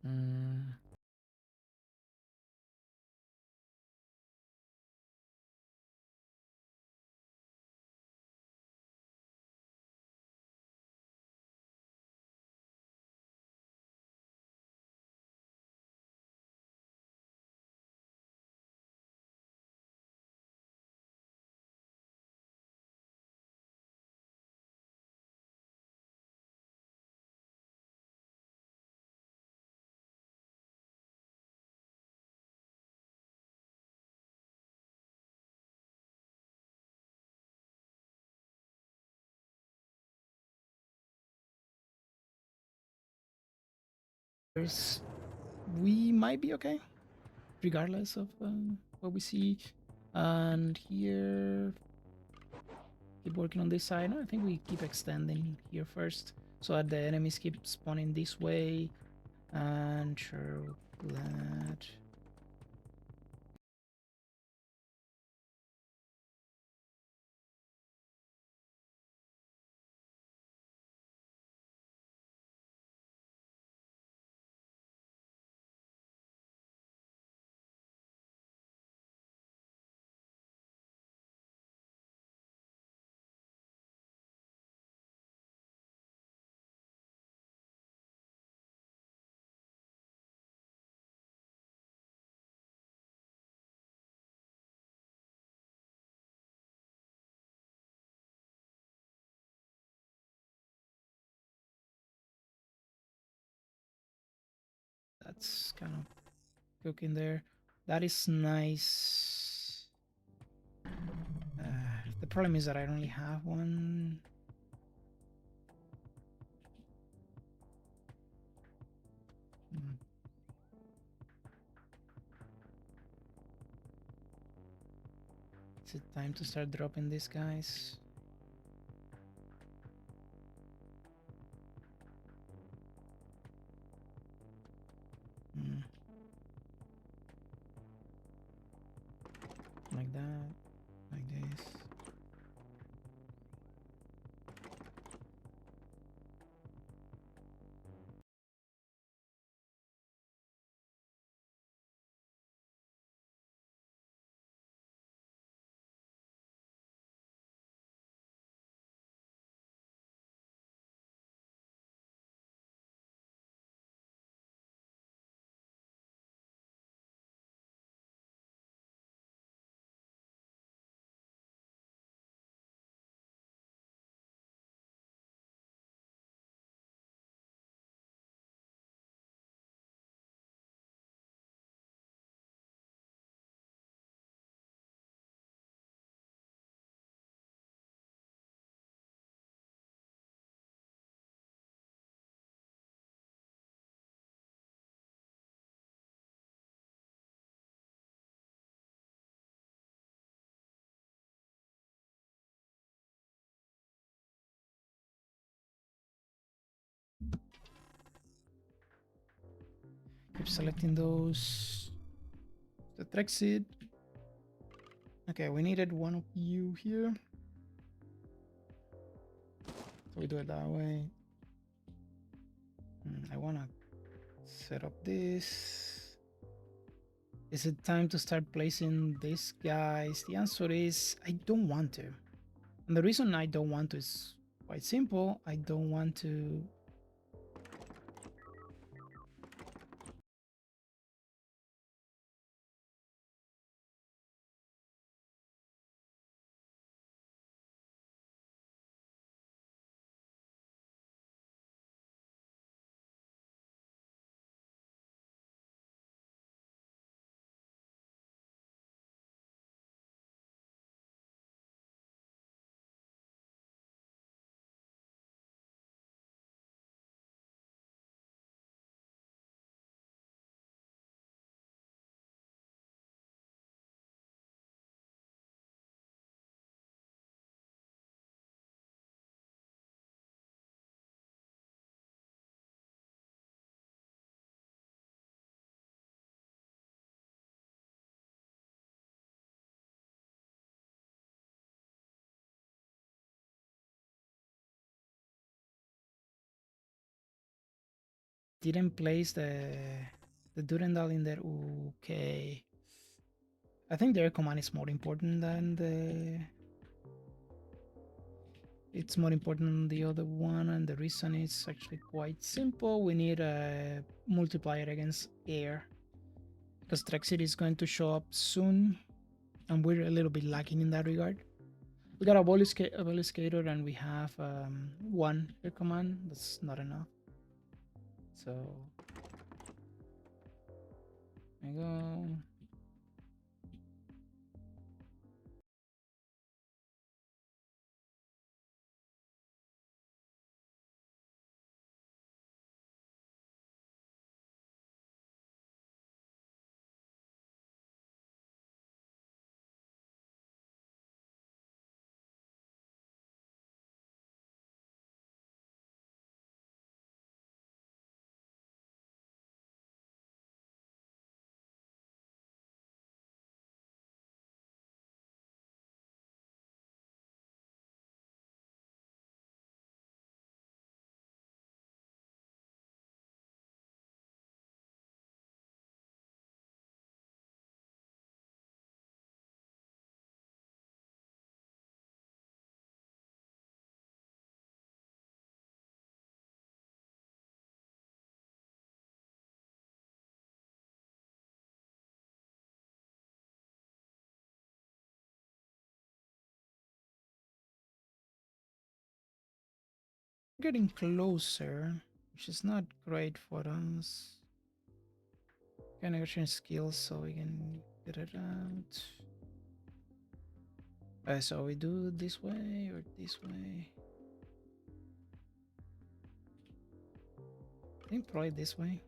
Mm. we might be okay, regardless of what we see. And here, keep working on this side. No, I think we keep extending here first, so that the enemies keep spawning this way. And sure, that. That's kind of cooking there. That is nice. The problem is that I only have one. Hmm. Is it time to start dropping these guys? Hmm. Like that, like this. Keep selecting those. The Threxid. Okay, we needed one of you here. So we do it that way. I wanna set up this. Is it time to start placing these guys? The answer is I don't want to. And the reason I don't want to is quite simple. I don't want to. Didn't place the Durandal in there. Okay. I think their command is more important than the. It's more important than the other one, and the reason is actually quite simple. We need a multiplier against air because Threxid is going to show up soon, and we're a little bit lacking in that regard. We got a Volscator and we have one air command. That's not enough. So there we go. Getting closer, which is not great for us. Can negotiate skills so we can get it out. So we do this way or this way? I think probably this way.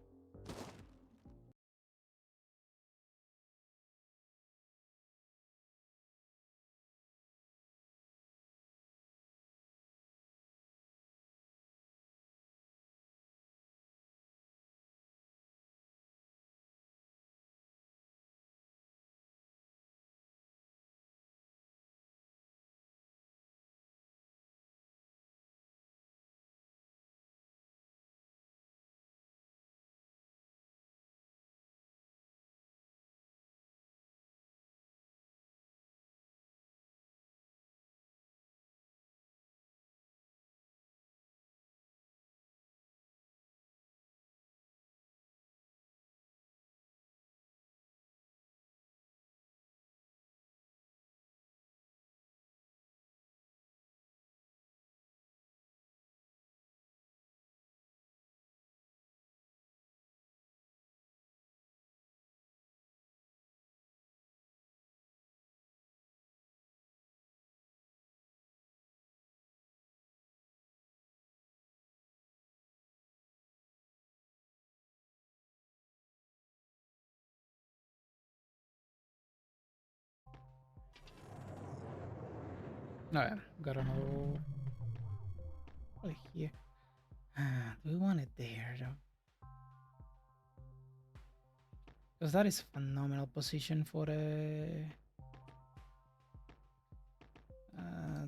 No, yeah, gotta know. Right here. Do we want it there though? Because that is a phenomenal position for the.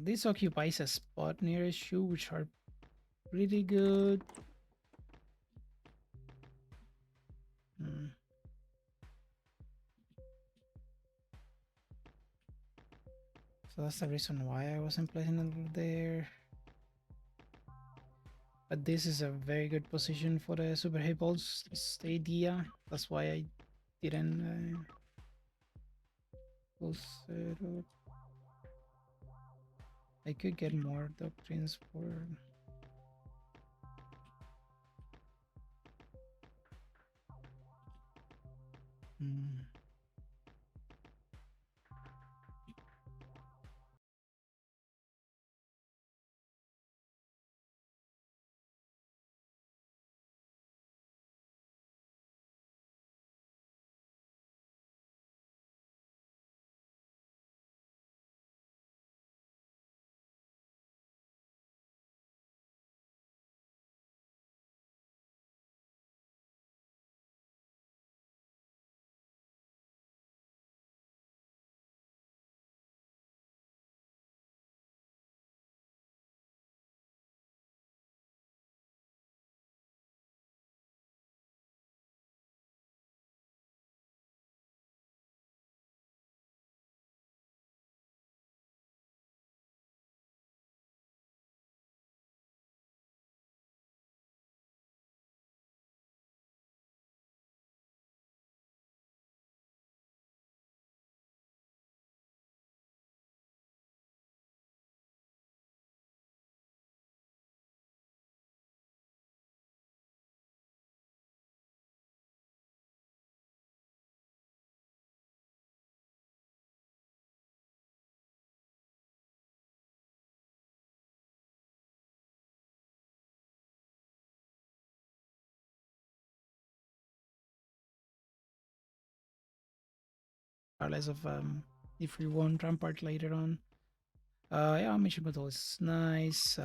This occupies a spot near a shoe, which are pretty good. Hmm. So that's the reason why I wasn't placing it there. But this is a very good position for the super hippos. It's the idea. That's why I didn't close it up. I could get more doctrines for. Hmm. Regardless of if we want Rampart later on. Yeah, mission battle is nice.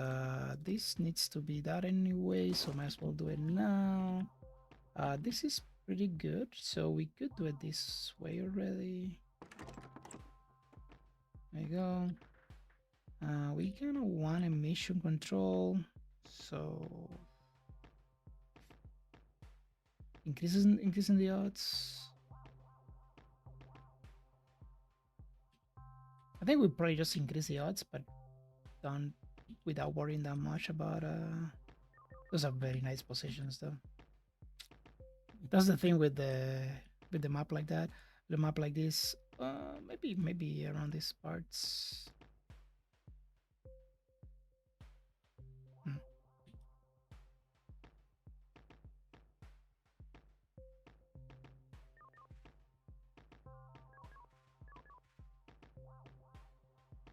This needs to be that anyway, so might as well do it now. This is pretty good, so we could do it this way already. There you go. We kind of want a mission control, so increasing the odds. I think we probably just increase the odds, but don't without worrying that much about those are very nice positions though. That's the thing with the map like that. The map like this, maybe around these parts. Hmm.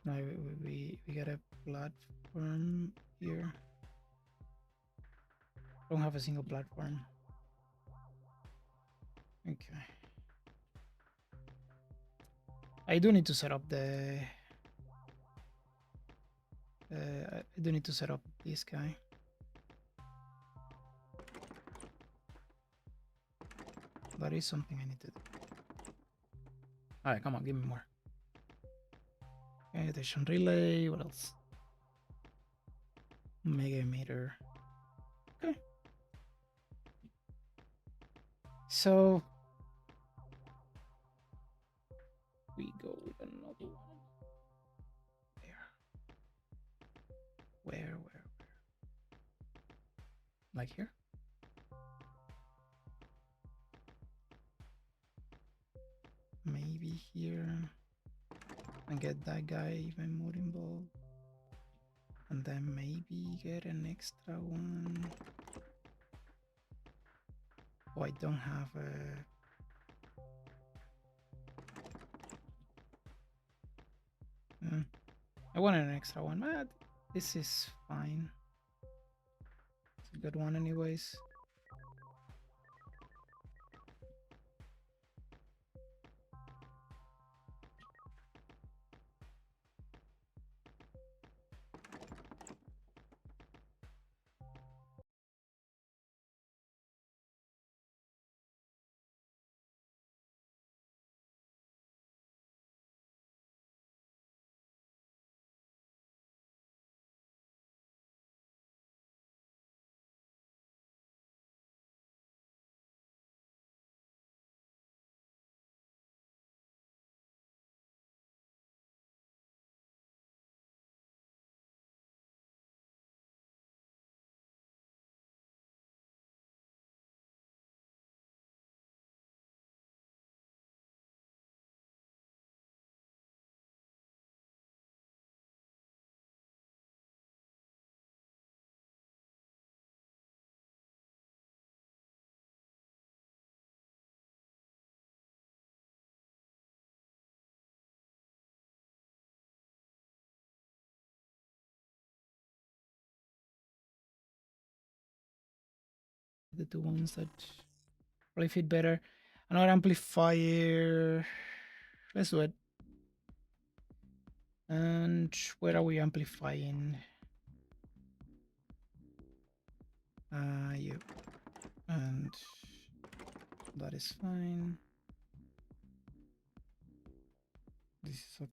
No, we got a platform here. Don't have a single platform. Okay. I do need to set up the. I do need to set up this guy. That is something I need to do. Alright, come on, give me more. Okay, attention relay. What else? Mega meter. Okay. So we go with another one. Where? Like here? Maybe here. And get that guy even more involved. And then maybe get an extra one. Oh, I don't have a... I wanted an extra one, but this is fine. It's a good one anyways. The two ones that probably fit better. Another amplifier. Let's do it. And where are we amplifying? You. And that is fine. This is okay.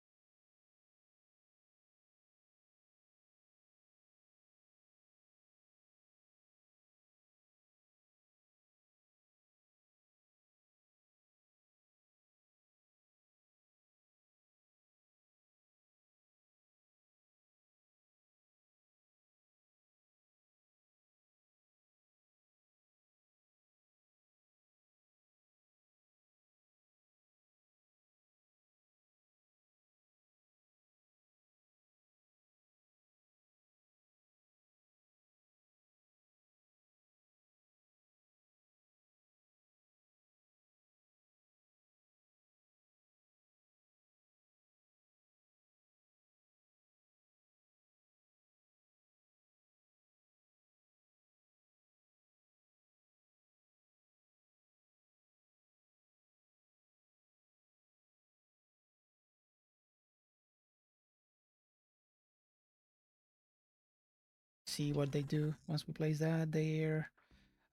See what they do once we place that there.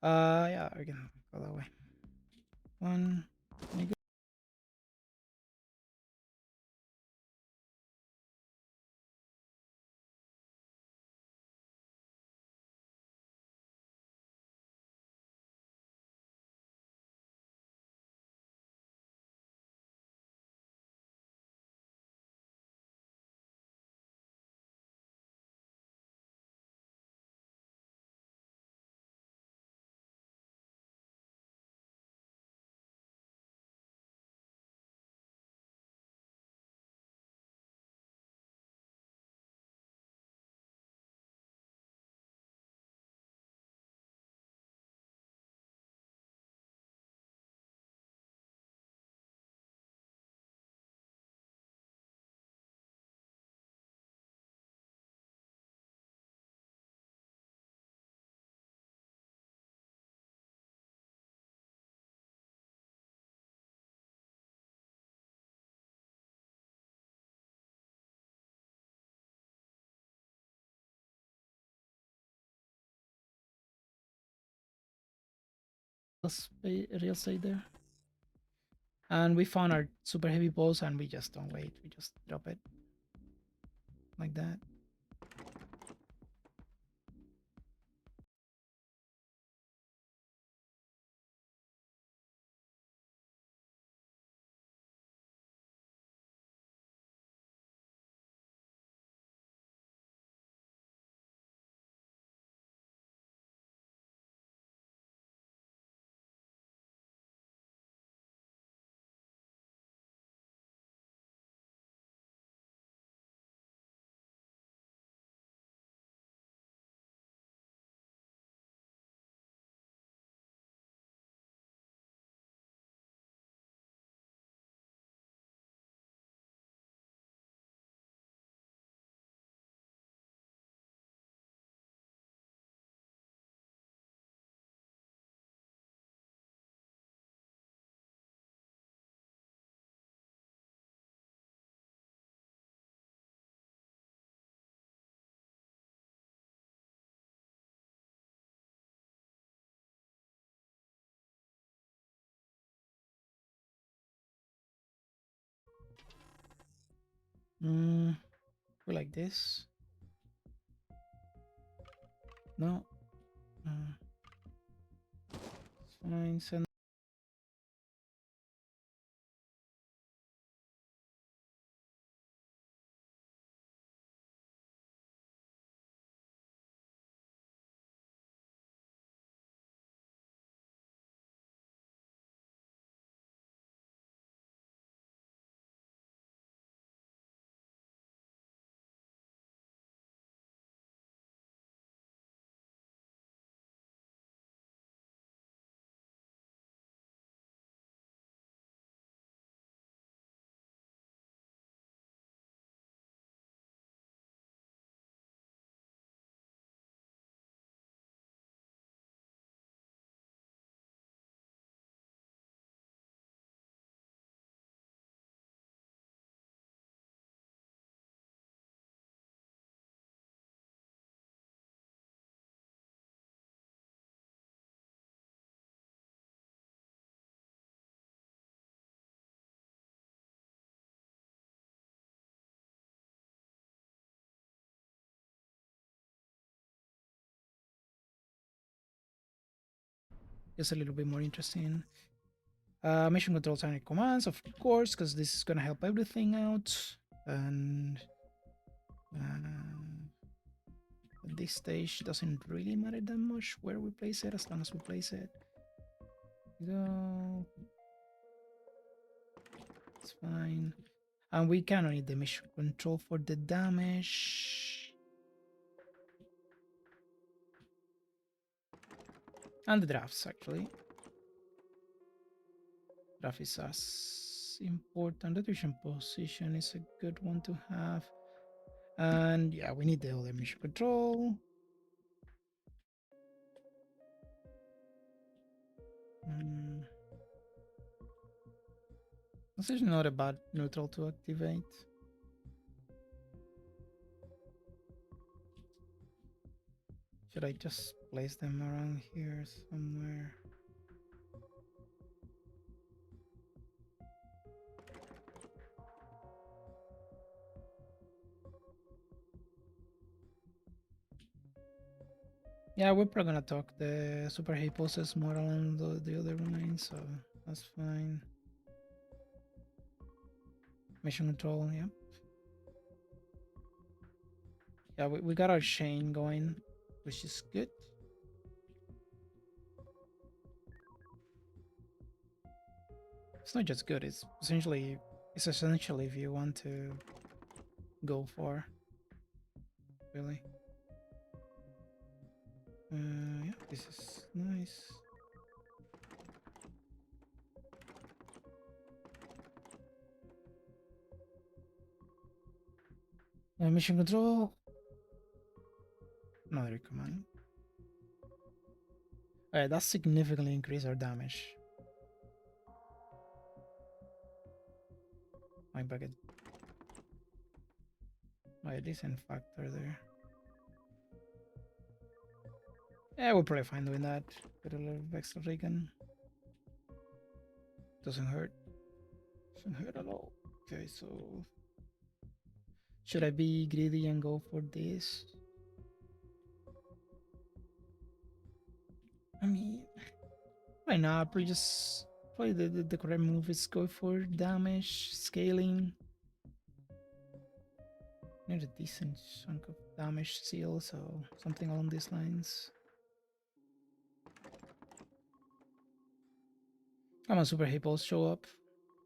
Yeah, we can go that way. One. real estate there. And we found our super heavy balls and we just don't wait. We just drop it. Like that. We like this. No. It's fine. Send. Just a little bit more interesting. Mission controls and commands, of course, because this is gonna help everything out. And at this stage, doesn't really matter that much where we place it, as long as we place it. Go. It's fine. And we cannot need the mission control for the damage. And the drafts, actually. Draft is as important. The vision position is a good one to have. And yeah, we need the other mission control. This is not a bad neutral to activate. Should I just place them around here somewhere? Yeah, we're probably gonna talk the super hate poses more along the other lines, so that's fine. Mission control, yeah. Yeah, we got our chain going, which is good. It's not just good, it's essentially if you want to go for, really. Yeah, this is nice. Mission control. Another command. Alright, that significantly increased our damage. My bucket. My decent factor there. Yeah, we'll probably find doing that. Get a little extra recon. Doesn't hurt. Doesn't hurt at all. Okay, so should I be greedy and go for this? I mean, why not? Probably the correct move is go for damage, scaling. Need a decent chunk of damage still, so something along these lines. Come on, super hippos, show up.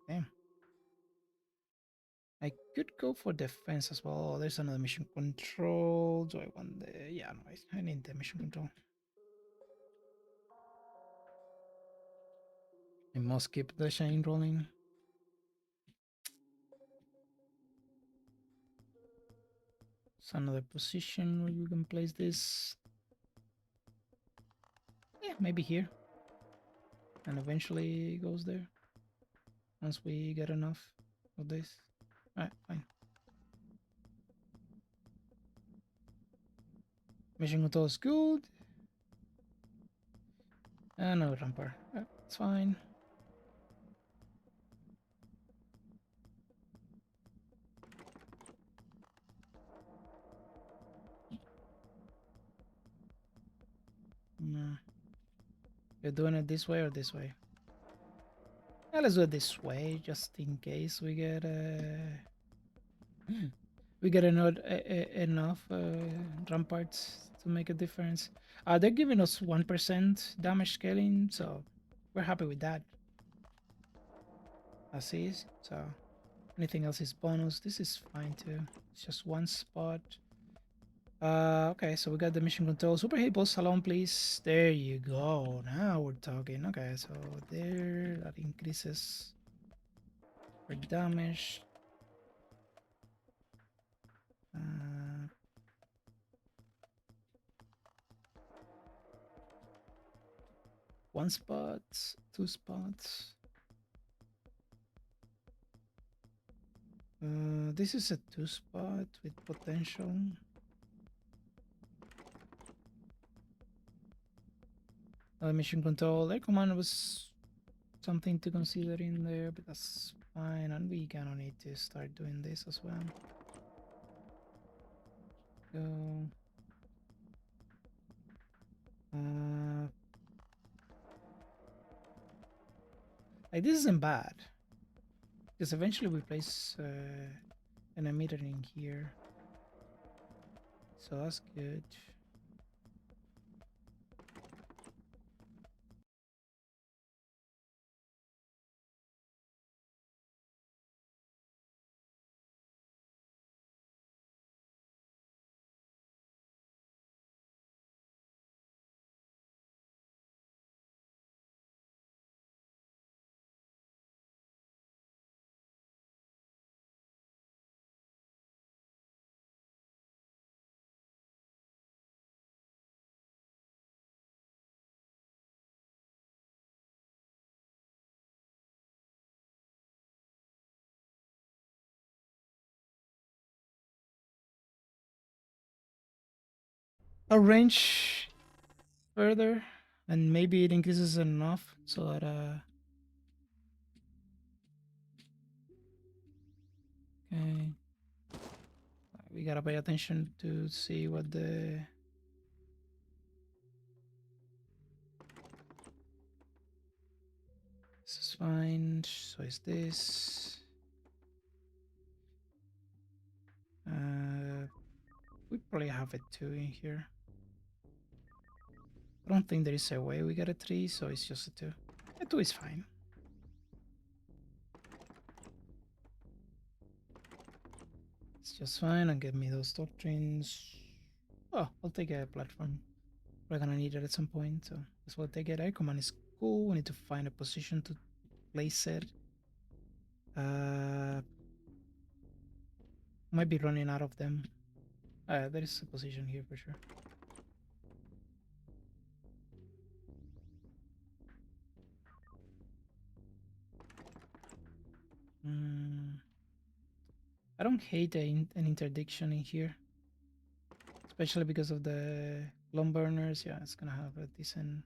Damn. I could go for defense as well. Oh, there's another mission control. Do I want the... Yeah, no, I need the mission control. I must keep the chain rolling. It's another position where you can place this. Yeah, maybe here. And eventually it goes there. Once we get enough of this. Alright, fine. Mission control is good. No rampart. It's fine. You're doing it this way or this way? Yeah, let's do it this way, just in case we get enough ramparts to make a difference. They're giving us 1% damage scaling, so we're happy with that. As is, so anything else is bonus. This is fine too. It's just one spot. Okay, so we got the mission control. Super hippos, alone, please. There you go. Now we're talking. Okay, so there, that increases for damage. One spot, two spots. This is a two spot with potential. Mission control. Air command was something to consider in there, but that's fine. And we gonna need to start doing this as well. So, like this isn't bad because eventually we place an emitter in here, so that's good. Arrange further, and maybe it increases enough so that okay, we gotta pay attention to see what the this is fine. So is this we probably have a 2 in here. I don't think there is a way we get a 3, so it's just a 2. A 2 is fine. It's just fine, and give me those doctrines. Oh, I'll take a platform. We're gonna need it at some point, so that's what take it. Air command is cool. We need to find a position to place it. Might be running out of them. There is a position here for sure. I don't hate an interdiction in here, especially because of the lung burners. Yeah, it's gonna have a decent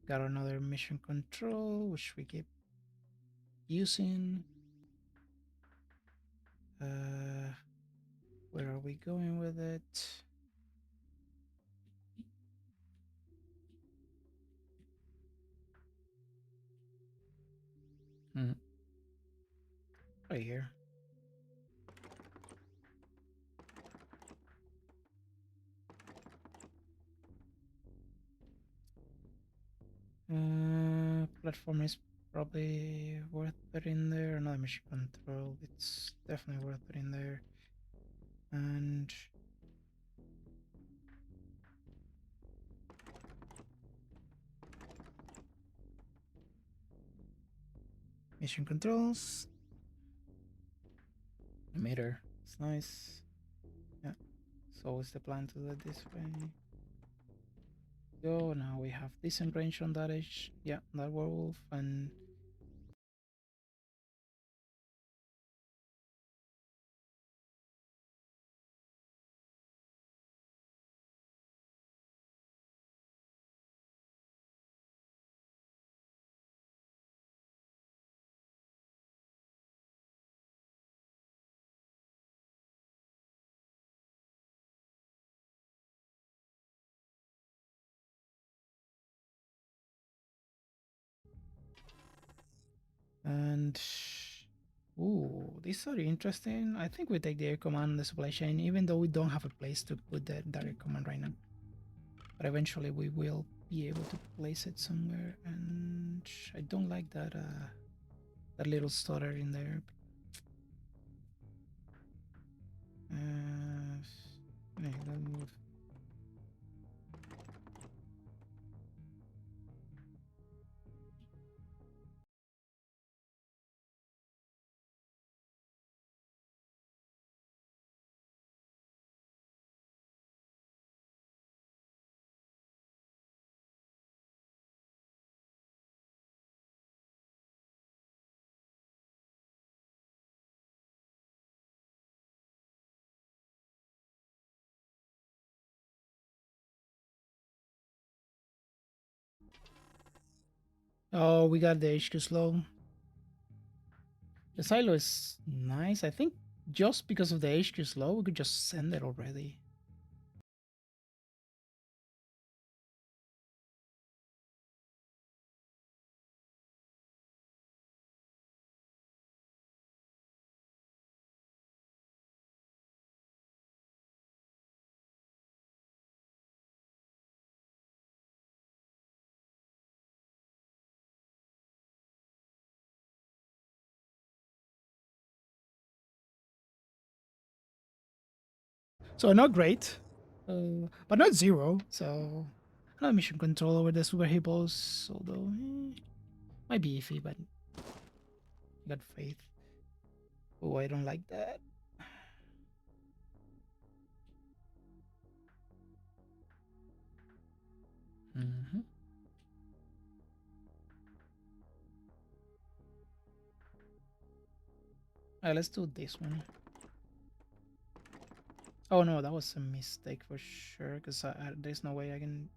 Got another mission control, which we keep using. Where are we going with it? Right here. Platform is probably worth it in there. Another mission control. It's definitely worth it in there. And mission controls. Emitter. It's nice. Yeah. It's always the plan to do it this way. Go. Now we have decent range on that edge. Yeah, that werewolf. And ooh, these are interesting. I think we take the air command, the supply chain, even though we don't have a place to put the direct command right now. But eventually we will be able to place it somewhere. And I don't like that that little stutter in there. Move. Oh, we got the HQ slow. The silo is nice. I think just because of the HQ slow, we could just send it already. So not great, but not zero. So another mission control over the super hippos, although might be iffy, but I got faith. Oh, I don't like that. Mm-hmm. Alright, let's do this one. Oh no, that was a mistake for sure, because there's no way I can...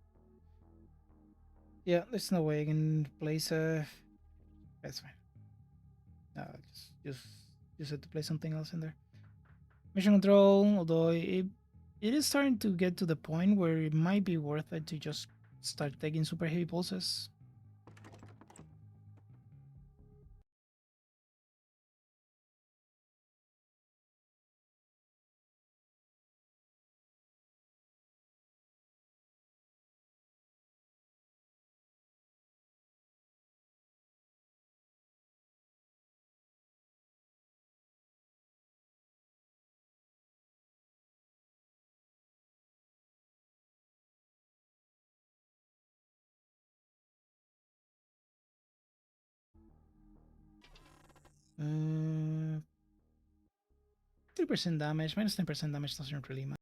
Yeah, there's no way I can place a... That's fine. No, just had to place something else in there. Mission control, although it is starting to get to the point where it might be worth it to just start taking super heavy pulses. Uh, 3% damage, minus 10% damage doesn't really matter.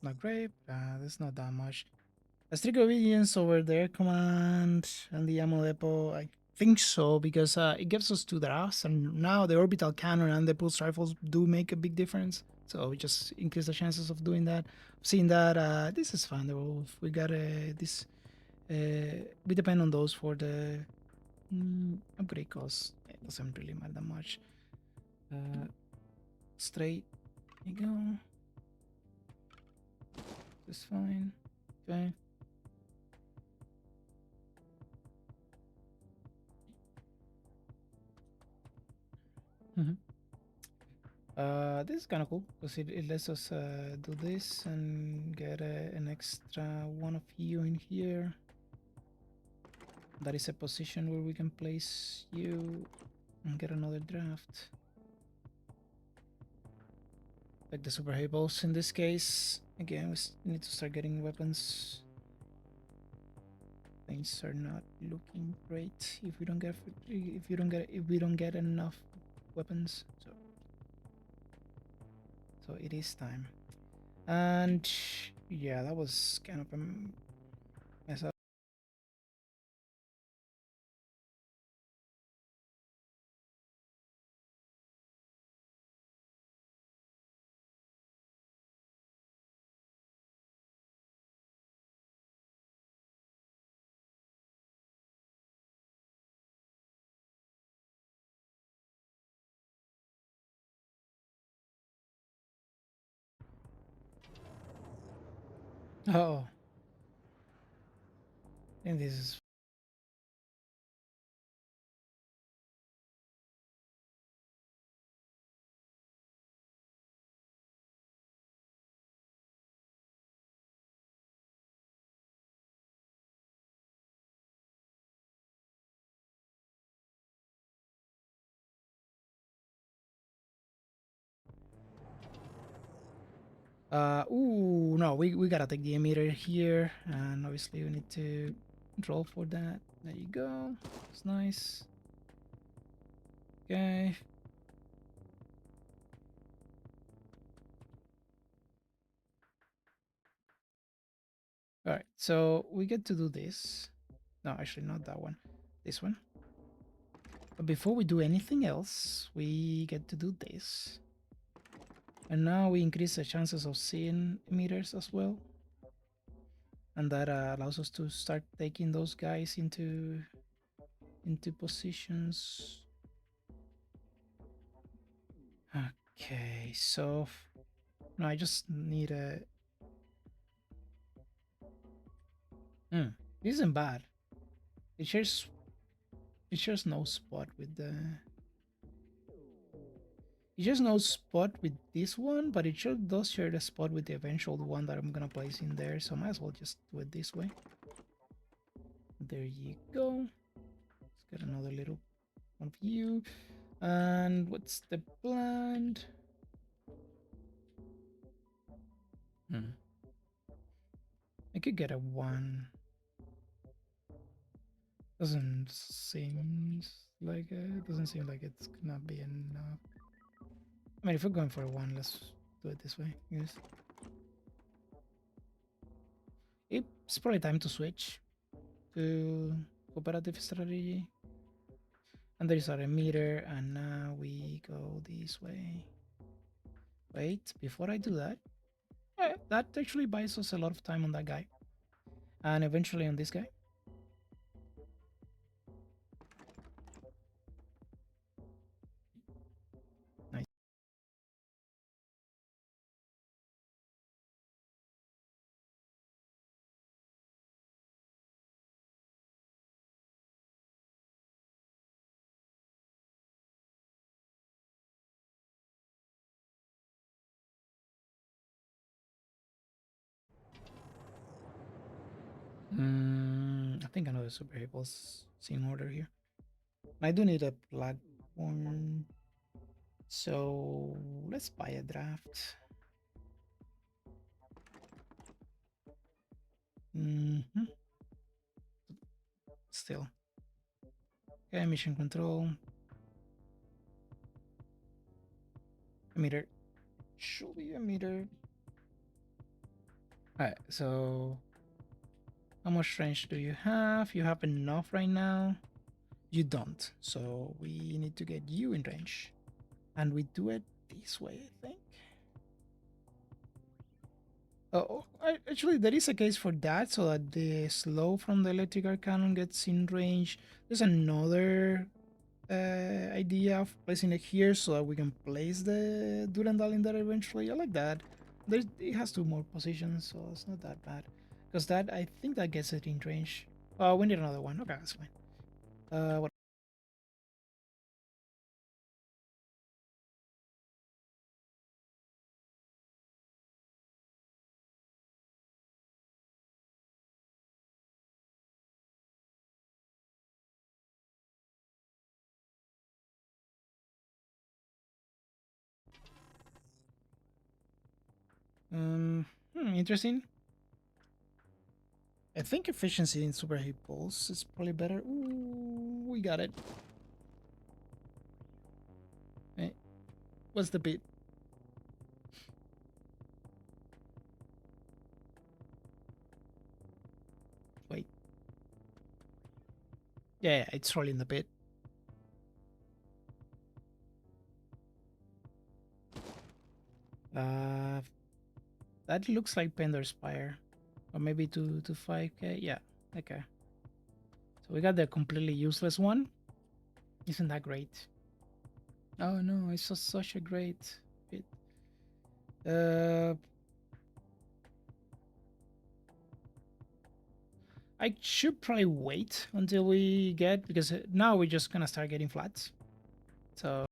not great. There's not that much. A strict obedience over their command and the ammo depot. I think so because it gives us two drafts, and now the orbital cannon and the pulse rifles do make a big difference. So we just increase the chances of doing that. Seeing that this is fine. We got this. We depend on those for the upgrade cost. It doesn't really matter that much. Straight. There you go. That's fine. Okay. This is kind of cool because it lets us do this and get an extra one of you in here. That is a position where we can place you and get another draft. Like the super heavy balls in this case. Again, we need to start getting weapons. Things are not looking great if we don't get enough weapons. So it is time. And yeah, that was kind of a mess up. Oh, I think this is ooh, no, we gotta take the emitter here, and obviously we need to roll for that. There you go. It's nice. Okay. Alright, so we get to do this. No, actually not that one. This one. But before we do anything else, we get to do this. And now we increase the chances of seeing emitters as well. And that allows us to start taking those guys into positions. Okay, so no, I just need a. This isn't bad. It shares no spot with the. It shares no spot with this one, but it sure does share the spot with the eventual one that I'm gonna place in there. So I might as well just do it this way. There you go. Let's get another little one of you. And what's the plan? I could get a 1. Doesn't seem like it's gonna be enough. I mean, if we're going for a 1, let's do it this way, I guess. It's probably time to switch to cooperative strategy. And there's our emitter, and now we go this way. Wait, before I do that, that actually buys us a lot of time on that guy. And eventually on this guy. Nice. I think another super Superheroes in order here. I do need a platform. So let's buy a draft. Still. Okay, mission control. Emitter. Should be emitter. Alright, so how much range do you have? You have enough right now. You don't, so we need to get you in range, and we do it this way, I think. Actually, there is a case for that, so that the slow from the electrical cannon gets in range. There's another idea of placing it here so that we can place the Durandal in there eventually. I like that. It has two more positions, so it's not that bad. Because that, I think that gets it in range. Oh, we need another one. Okay, that's fine. What? Interesting. I think efficiency in super heat pulse is probably better. Ooh, we got it. Hey, what's the bit? Wait. Yeah, it's rolling the bit. Uh, that looks like Pender Spire. Or maybe to 5k. Yeah, okay. So we got the completely useless one. Isn't that great? Oh no, it's such a great bit. Uh, I should probably wait until we get, because now we're just gonna start getting flats. So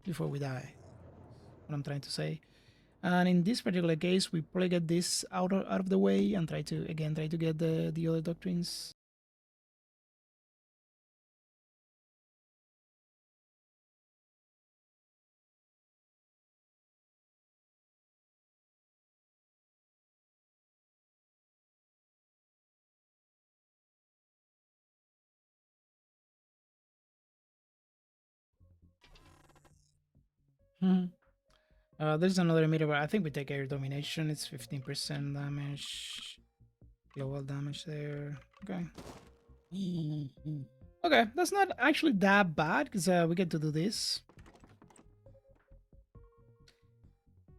before we die, what I'm trying to say. And in this particular case, we probably get this out of the way and try to get the other doctrines. Hmm. There's another emitter, but I think we take air domination. It's 15% damage, global damage there. Okay. Okay, that's not actually that bad because we get to do this.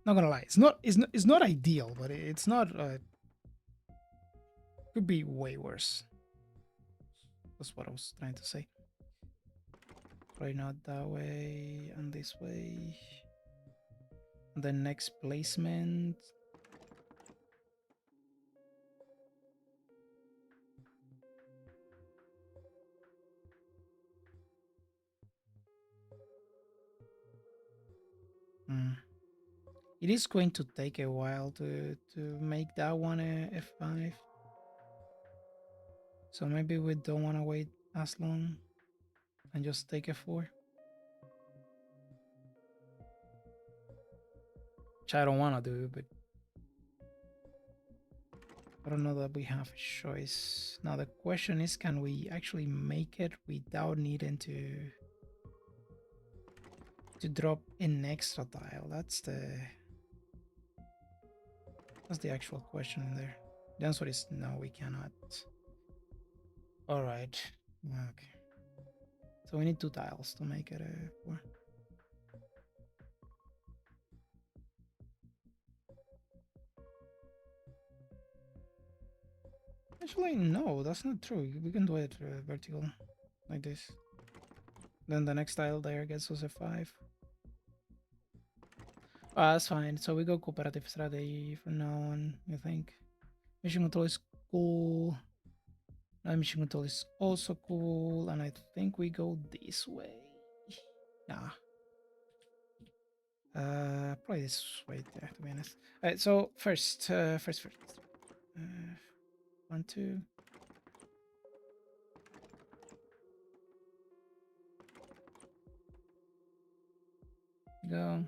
Not gonna lie, it's not ideal, but it's not. Could be way worse. That's what I was trying to say. Probably not that way and this way. The next placement. Hmm. It is going to take a while to make that one a F5. So maybe we don't want to wait as long and just take a 4. Which I don't want to do, but I don't know that we have a choice. Now the question is, can we actually make it without needing to drop an extra tile? That's the actual question in there. The answer is no, we cannot. All right. Okay. So we need 2 tiles to make it a 4. Actually, no, that's not true. We can do it vertical like this. Then the next tile there gets us a 5. That's fine. So we go cooperative strategy from now on, I think. Mission control is cool. Mission control is also cool. And I think we go this way. Nah. Probably this way there, to be honest. Alright, so first. 1, 2. Go.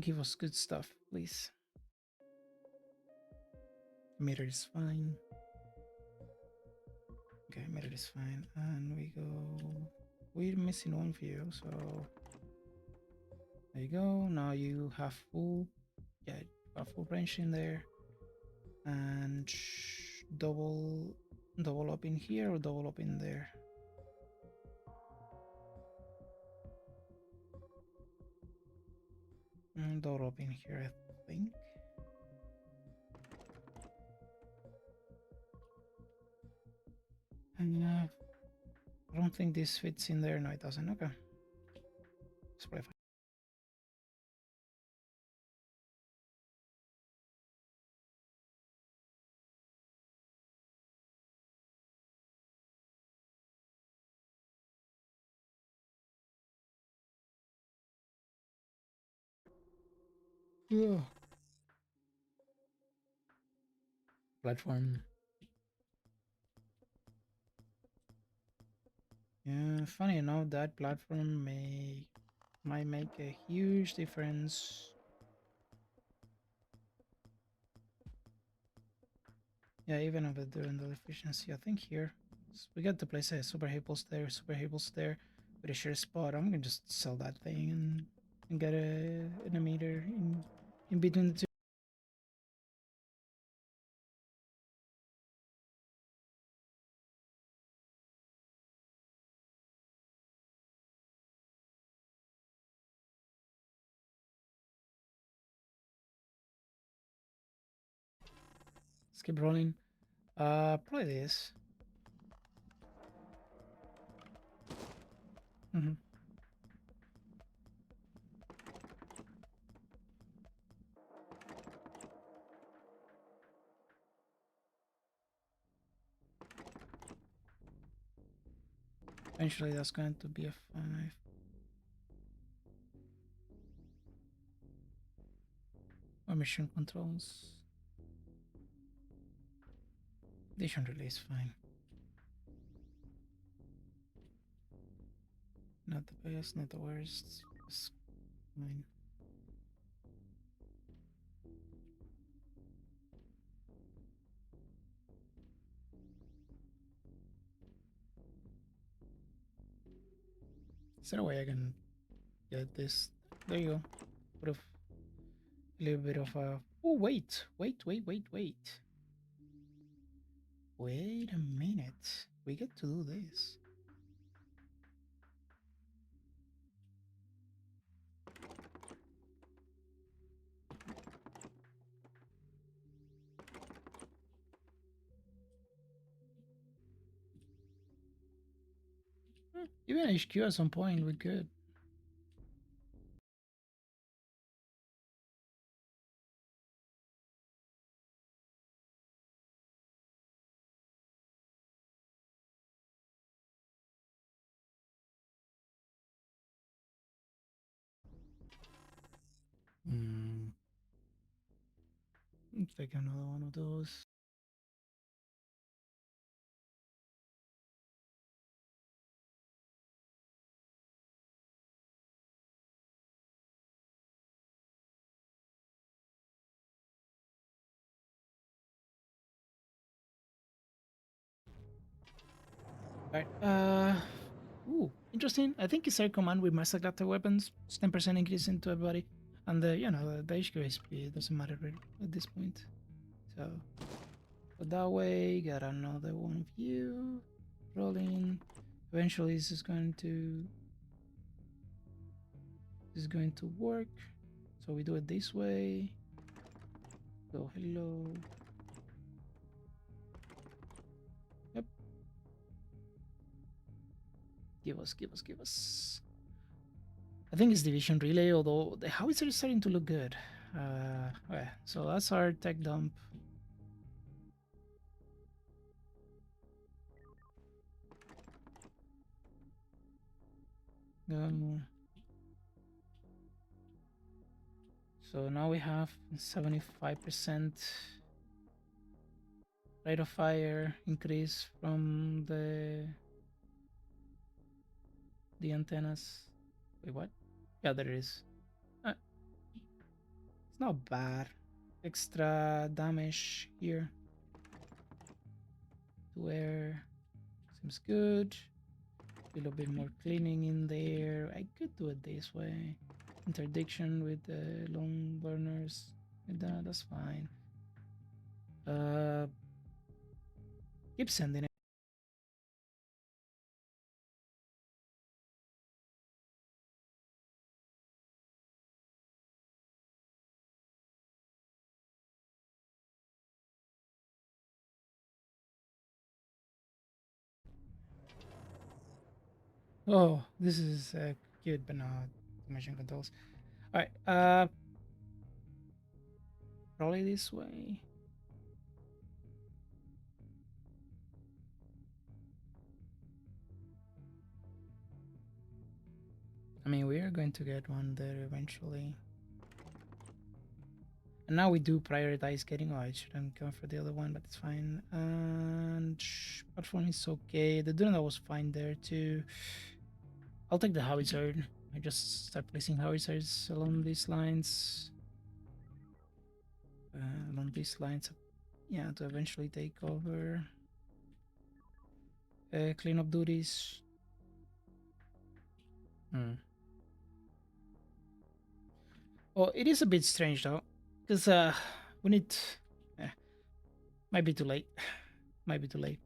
Give us good stuff, please. Meter is fine. Okay, meter is fine. And we go... We're missing one view, so... There you go. Now you have full... Yeah, you have full range in there. And... Double up in here or double up in there? Double up in here, I think. I don't think this fits in there. No, it doesn't. Okay. It's probably fine. Yeah. Platform. Yeah, funny enough, that platform might make a huge difference. Yeah, even over during the efficiency, I think here we got to place a super hippos there with a share spot. I'm gonna just sell that thing and get an emitter in between the two. Let's keep rolling. Probably this. Mm-hmm. Eventually, that's going to be a 5. Or mission controls. Vision release, fine. Not the best, not the worst. Just fine. Is there a way I can get this? There you go. Put a little bit of a... Oh, wait. Wait a minute. We get to do this. Even HQ at some point we could. Let's take another one of those. Alright, ooh, interesting. I think it's air command with master clatter weapons. It's 10% increase into everybody. And you know, the HQ HP doesn't matter really at this point. So, but that way, got another one of you. Rolling. Eventually this is going to work. So we do it this way. Go hello. Yep. Give us. I think it's division relay, although the howitzer is starting to look good. Okay, so that's our tech dump. So now we have 75% rate of fire increase from the antennas. Wait, what? Yeah, there it is. not bad. Extra damage here to air seems good. A little bit more cleaning in there. I could do it this way. Interdiction with the long burners. That's fine. Keep sending it. Oh, this is cute, but not mission controls. All right. Probably this way. I mean, we are going to get one there eventually. And now we do prioritize getting. Oh, I shouldn't go for the other one, but it's fine. And platform is okay. The Duna was fine there too. I'll take the howitzer. I just start placing howitzers along these lines. Along these lines, yeah, to eventually take over cleanup duties. Well, it is a bit strange though, because we need. Eh, might be too late. Might be too late.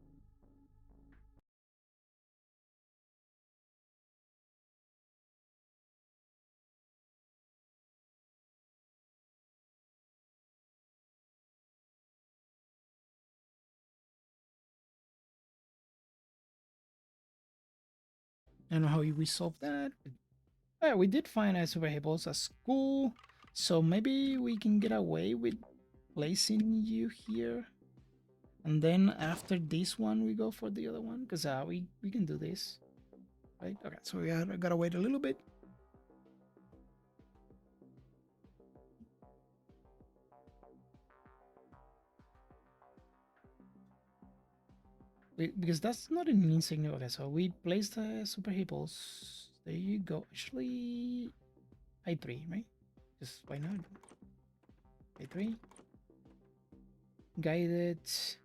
I don't know how we solve that. Yeah, we did find a super hippos at school, so maybe we can get away with placing you here. And then after this one, we go for the other one, because we can do this, right? Okay, so we gotta wait a little bit. Because that's not an insignia. Okay, so we placed the super hippos. There you go. Actually, I3, right? Just why not? I3. Guided,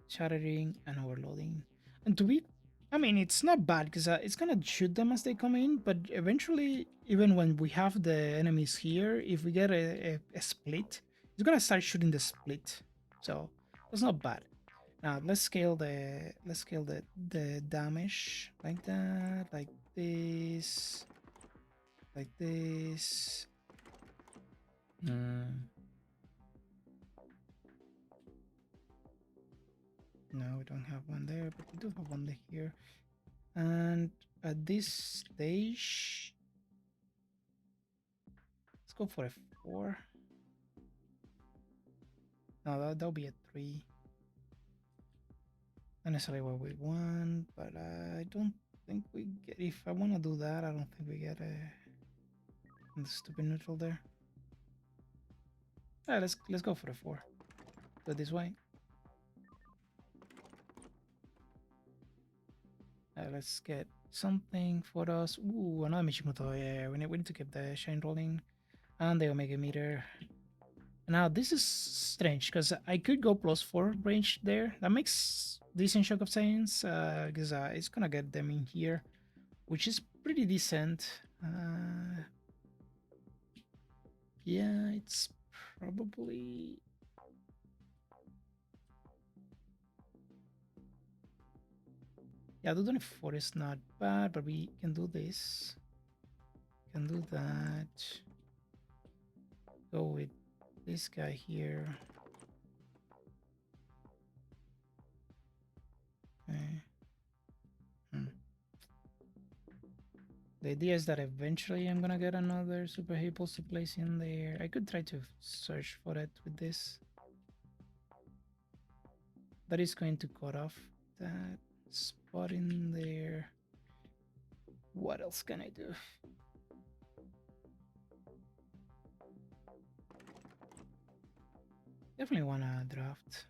shattering, and overloading. And to be, I mean, it's not bad because it's gonna shoot them as they come in, but eventually, even when we have the enemies here, if we get a split, it's gonna start shooting the split. So that's not bad. Now let's scale the damage like that, like this, like this. No, we don't have one there, but we do have one here. And at this stage, let's go for a 4. No, that'll be a 3. Not necessarily what we want, but I don't think we get. If I want to do that, I don't think we get a stupid neutral there. Yeah, let's go for a 4. Do it this way. Let's get something for us. Ooh, another Michimoto. Yeah, we need to keep the shine rolling and the Omega meter. Now this is strange because I could go +4 range there. That makes decent shock of science because it's gonna get them in here, which is pretty decent. Yeah, it's probably. Yeah, the 24 is not bad, but we can do this. Can do that. Go with this guy here. Okay. The idea is that eventually I'm gonna get another super hippos to place in there. I could try to search for it with this. That is going to cut off that spot in there. What else can I do? Definitely wanna draft.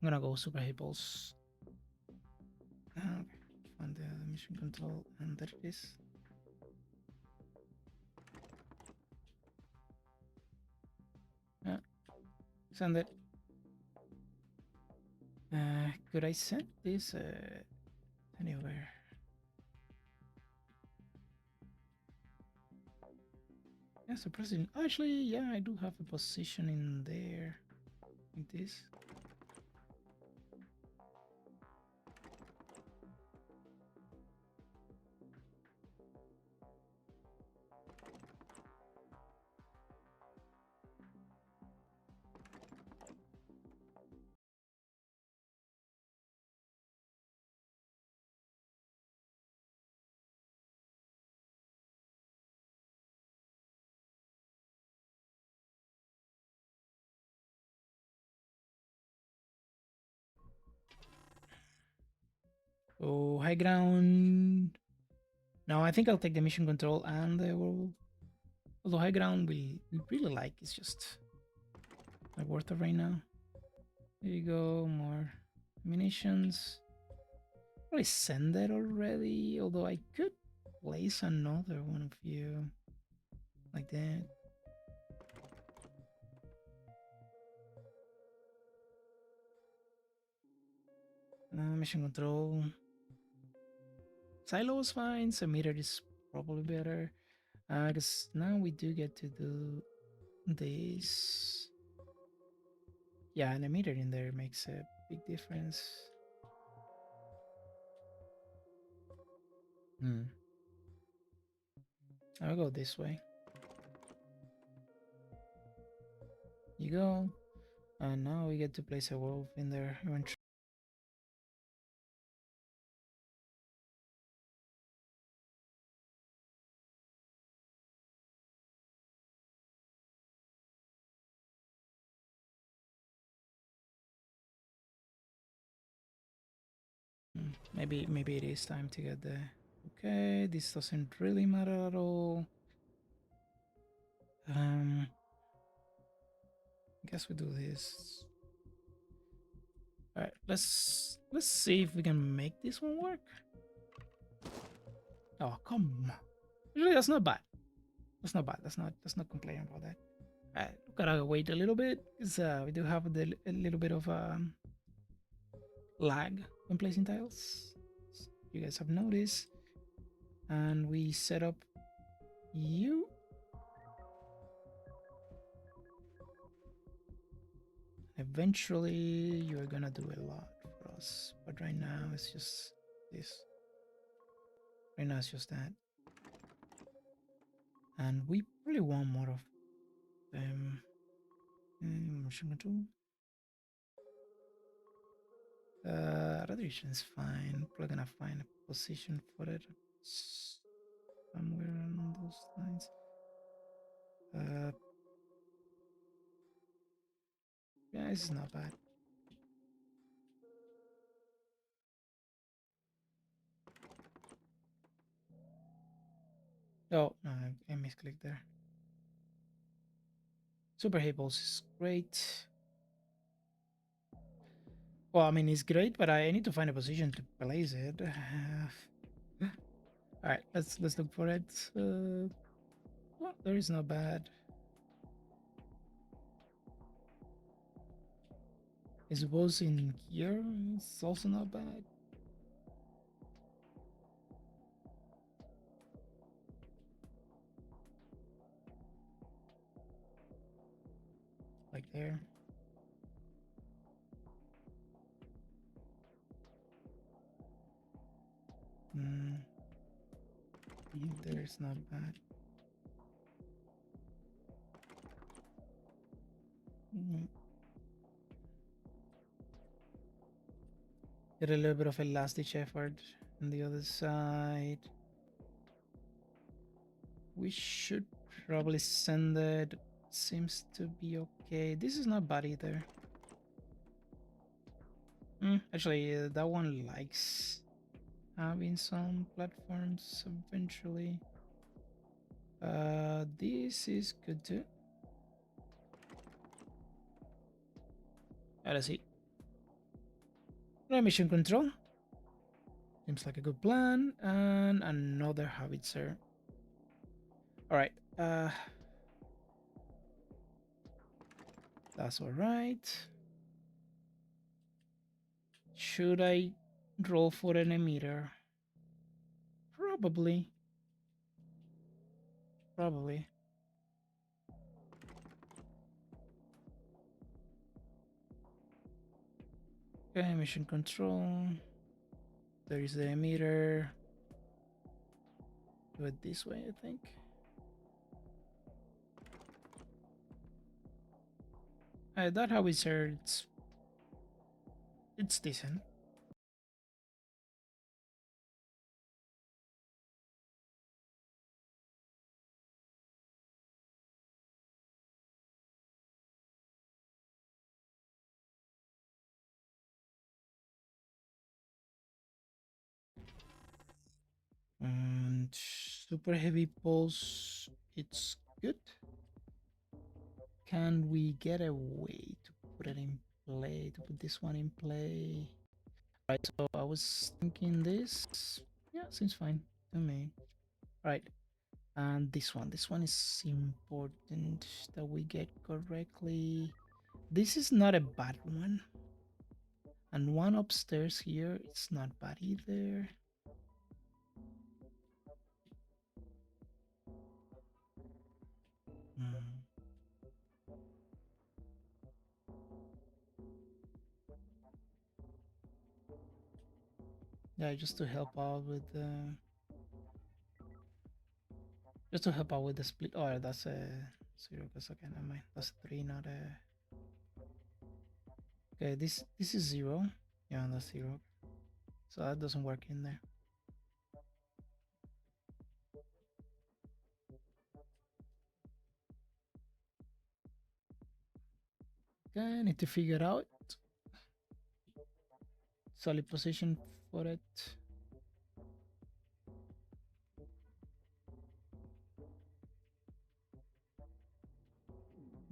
I'm gonna go super hippos. Okay, find the mission control, and there it is. Send it. Could I send this anywhere? Yeah, surprising. Actually, yeah, I do have a position in there. Like this. Oh, high ground. No, I think I'll take the mission control and the werewolf. Although high ground we really like, it's just not worth it right now. There you go, more munitions. Probably send that already, although I could place another one of you like that. Mission control. Silo is fine, so meter is probably better. Because now we do get to do this. Yeah, and a meter in there makes a big difference. I'll go this way. You go. And now we get to place a wolf in there. Maybe it is time to get there. Okay, this doesn't really matter at all. I guess we do this. All right, let's see if we can make this one work. Oh, come on. Really, that's not bad. That's not bad. Let's not complain about that. All right, gotta wait a little bit because we do have a little bit of lag when placing tiles. You guys have noticed, and we set up you. Eventually, you're gonna do a lot for us, but right now it's just this. Right now it's just that, and we really want more of them. Machine control. Radiation is fine. Probably gonna find a position for it somewhere along those lines. Yeah, this is not bad. Oh, no, I misclicked there. Super Hippos is great. Well, I mean, it's great, but I need to find a position to place it. All right, let's look for it. Well, there is not bad. I suppose in here it's also not bad. Like there. There's not bad. Get a little bit of a last ditch effort on the other side. We should probably send it. Seems to be okay. This is not bad either. Actually, that one likes having some platforms eventually. This is good too. Let's see. Mission control. Seems like a good plan. And another howitzer. Alright. That's all right. Should I roll for an emitter? Probably. Probably. Okay, mission control. There is the emitter. Do it this way, I think. That howitzer, it's decent. And super heavy pulse, it's good. Can we get a way to put it in play, to put this one in play? Right, so I was thinking this. Yeah, seems fine to me. Right, and this one is important that we get correctly. This is not a bad one. And one upstairs here, it's not bad either. Hmm. Yeah, just to help out with the split. Oh, that's a 0. Cause okay, never mind. That's a 3, not a. Okay, this is 0. Yeah, that's 0. So that doesn't work in there. Okay, I need to figure out solid position for it.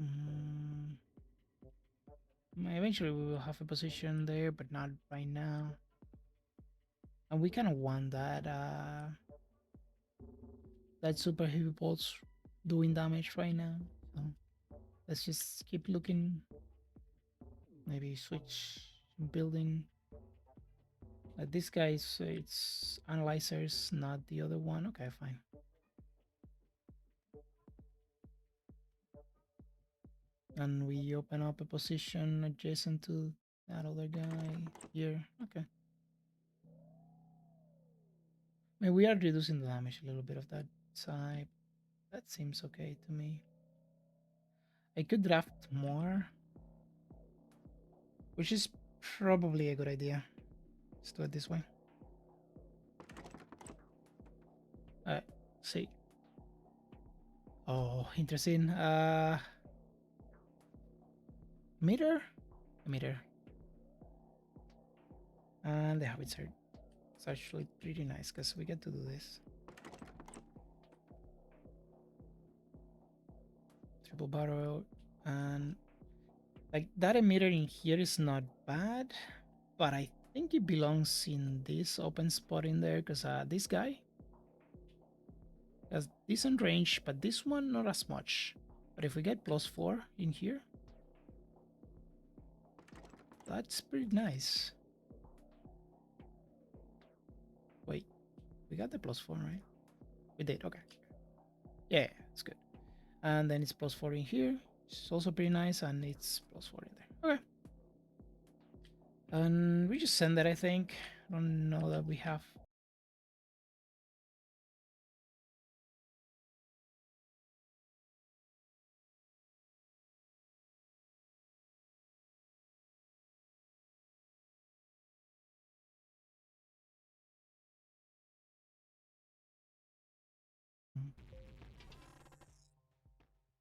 Mm. Eventually we will have a position there, but not right now. And we kind of want that super heavy bolts doing damage right now. So let's just keep looking. Maybe switch building. This guy's it's analyzers, not the other one. Okay, fine. And we open up a position adjacent to that other guy here. Okay. I mean, we are reducing the damage a little bit of that side. That seems okay to me. I could draft more, which is probably a good idea. Let's do it this way. Alright, see. Oh, interesting. Meter? A meter. And the howitzer. It's actually pretty nice because we get to do this. Triple barrel. And like that emitter in here is not bad, but I think it belongs in this open spot in there because this guy has decent range, but this one not as much. But if we get +4 in here, that's pretty nice. Wait, we got the +4, right? We did, okay. Yeah, it's good. And then it's +4 in here. It's also pretty nice, and it's +4 in there. Okay. And we just send that, I think. I don't know that we have.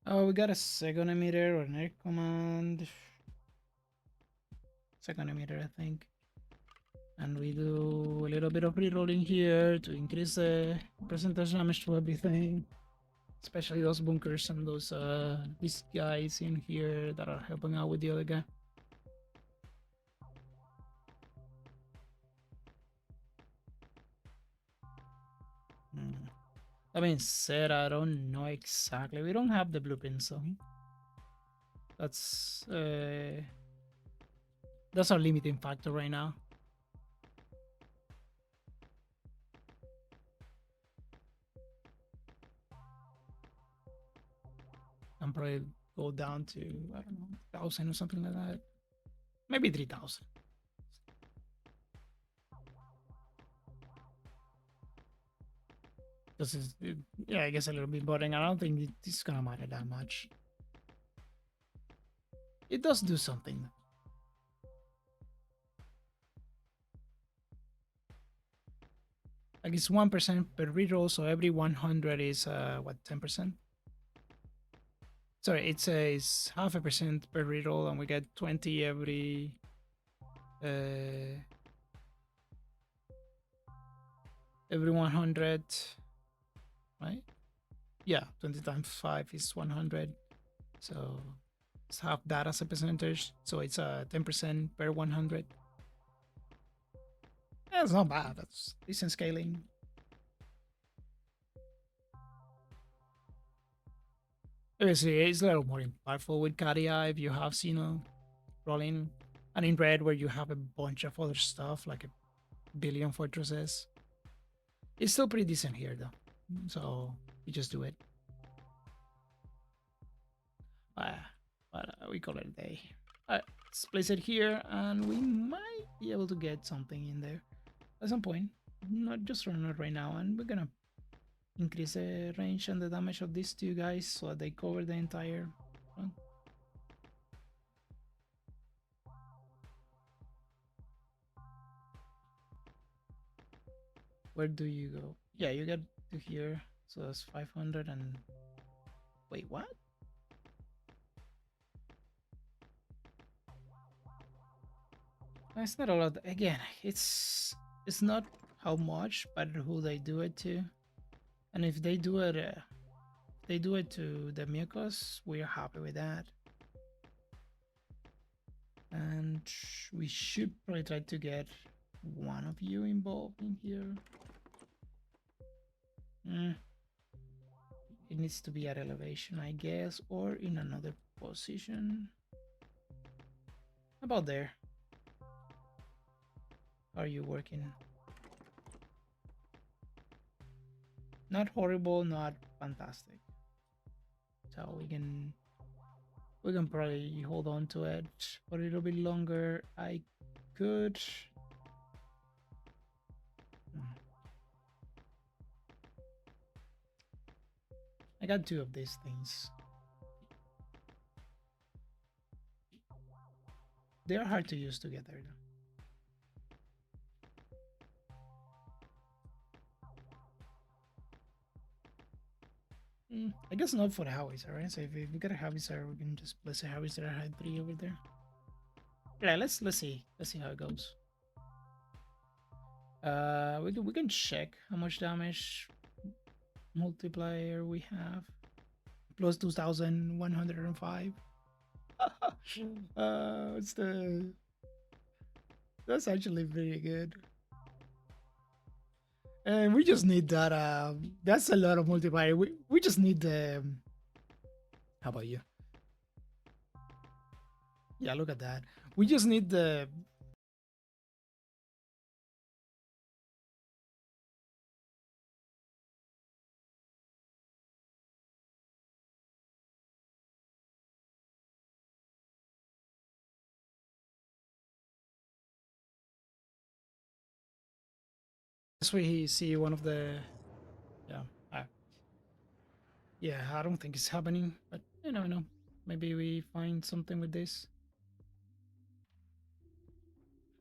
Oh, we got a second emitter or an air command. Second emitter, I think. And we do a little bit of rerolling here to increase the percentage damage to everything. Especially those bunkers and those these guys in here that are helping out with the other guy. That being said, I don't know exactly. We don't have the blueprint, so That's our limiting factor right now. I'm probably go down to, I don't know, 1,000 or something like that. Maybe 3,000. This is, yeah, I guess a little bit boring. I don't think it's gonna matter that much. It does do something. Like it's 1% per reroll, so every 100 is what, 10%? Sorry, it says 0.5% per reroll, and we get 20 every 100, right? Yeah, 20 times 5 is 100. So it's half that as a percentage. So it's 10% per 100. Yeah, it's not bad. That's decent scaling. Obviously, it's a little more powerful with Katia if you have Xeno rolling. And in red, where you have a bunch of other stuff, like a billion fortresses. It's still pretty decent here, though. So you just do it. But we call it a day. Alright, let's place it here, and we might be able to get something in there at some point. Not just run it right now, and we're gonna increase the range and the damage of these two guys so that they cover the entire front. Where do you go? Yeah, you get to here, so that's 500 and... Wait, what? It's not a lot. Again, it's not how much, but who they do it to. And if they do it, to the Mucos, we're happy with that. And we should probably try to get one of you involved in here. It needs to be at elevation, I guess, or in another position. About there. How are you working? Not horrible, not fantastic. So we can probably hold on to it for a little bit longer. I could. I got two of these things. They are hard to use together though. I guess not for the howitzer, right? So if we got a howitzer, we can just place a howitzer at height 3 over there. Yeah, let's see how it goes. We can check how much damage multiplier we have. Plus 2,105. What's the... That's actually very good. And we just need that. That's a lot of multiplier. We just need the... How about you? Yeah, look at that. We just need the... This way he see one of the... Yeah. Yeah, I don't think it's happening, but you never know. Maybe we find something with this.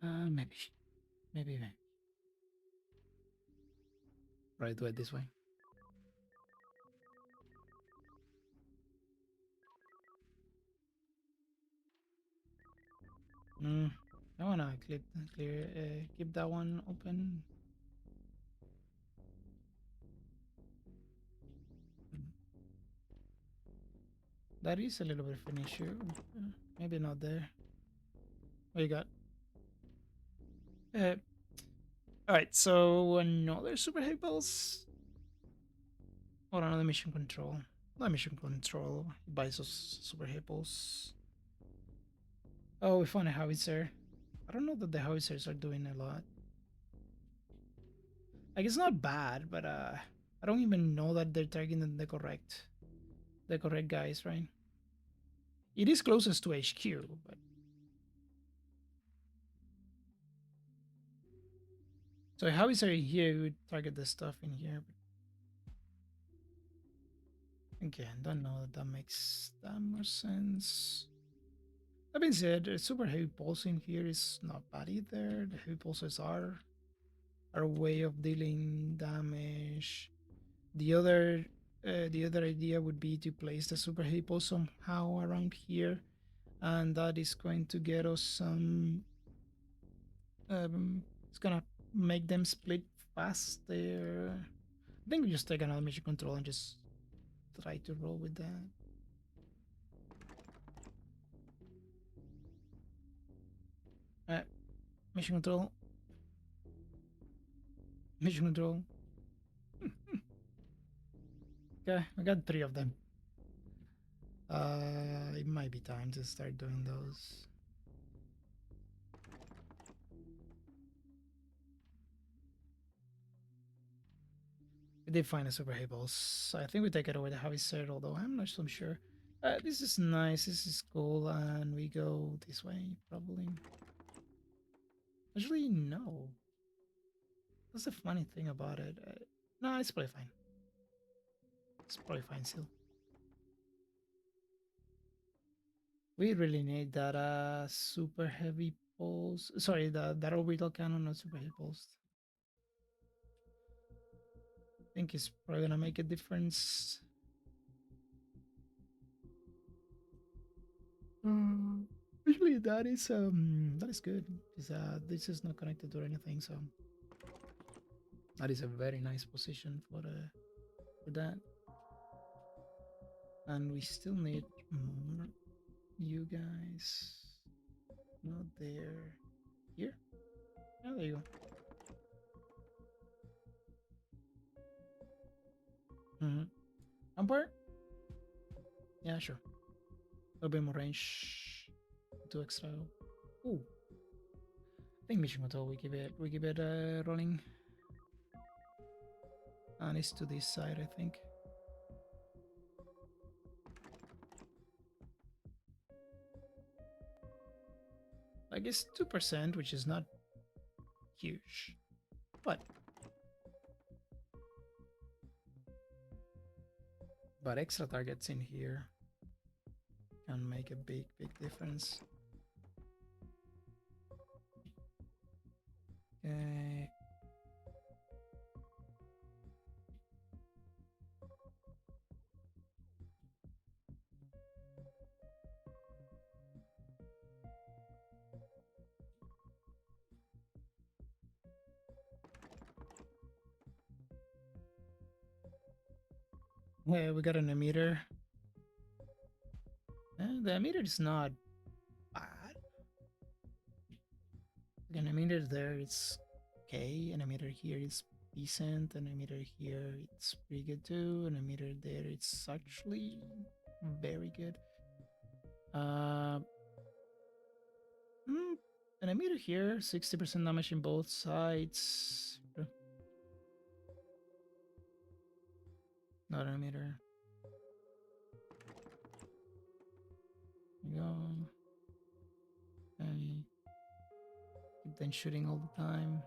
Maybe. Maybe. Right, do it this way. I wanna keep that one open. That is a little bit of an issue. Maybe not there. What you got? Alright, so another super hippos. Or another mission control. Not mission control. Buys us super hippos. Oh, we found a howitzer. I don't know that the howitzers are doing a lot. Like it's not bad, but I don't even know that they're targeting the correct guys, right? It is closest to HQ, but so howitzer here would target the stuff in here. But again, don't know that that makes that much sense. That being said, a super heavy pulse in here is not bad either. The heavy pulses are a way of dealing damage. The other idea would be to place the super heavy pulse somehow around here, and that is going to get us some. It's gonna make them split faster. I think we just take another mission control and just try to roll with that. Uh, mission control. Mission control. Okay, I got 3 of them. It might be time to start doing those. We did find a super boss. I think we take it over the howitzer, although I'm not so sure. This is nice, this is cool, and we go this way, probably. Actually, no. That's the funny thing about it. No, it's probably fine. It's probably fine still. We really need that super heavy pulse. Sorry, that orbital cannon, not super heavy pulse. I think it's probably gonna make a difference. Usually that is good. This is not connected to anything, so that is a very nice position for that. And we still need more. You guys, not there. Here? Oh, there you go. Umpire? Yeah, sure. A little bit more range. 2 extra. Ooh. I think mission control. We keep it rolling. And it's to this side, I think. I guess 2%, which is not huge. But extra targets in here can make a big difference. Okay. Yeah, we got an emitter. The emitter is not bad. An emitter there, it's okay. An emitter here is decent. An emitter here, it's pretty good too. An emitter there, it's actually very good. Uh, an emitter here, 60% damage in both sides. Not an emitter. There you go. Okay. Keep them shooting all the time.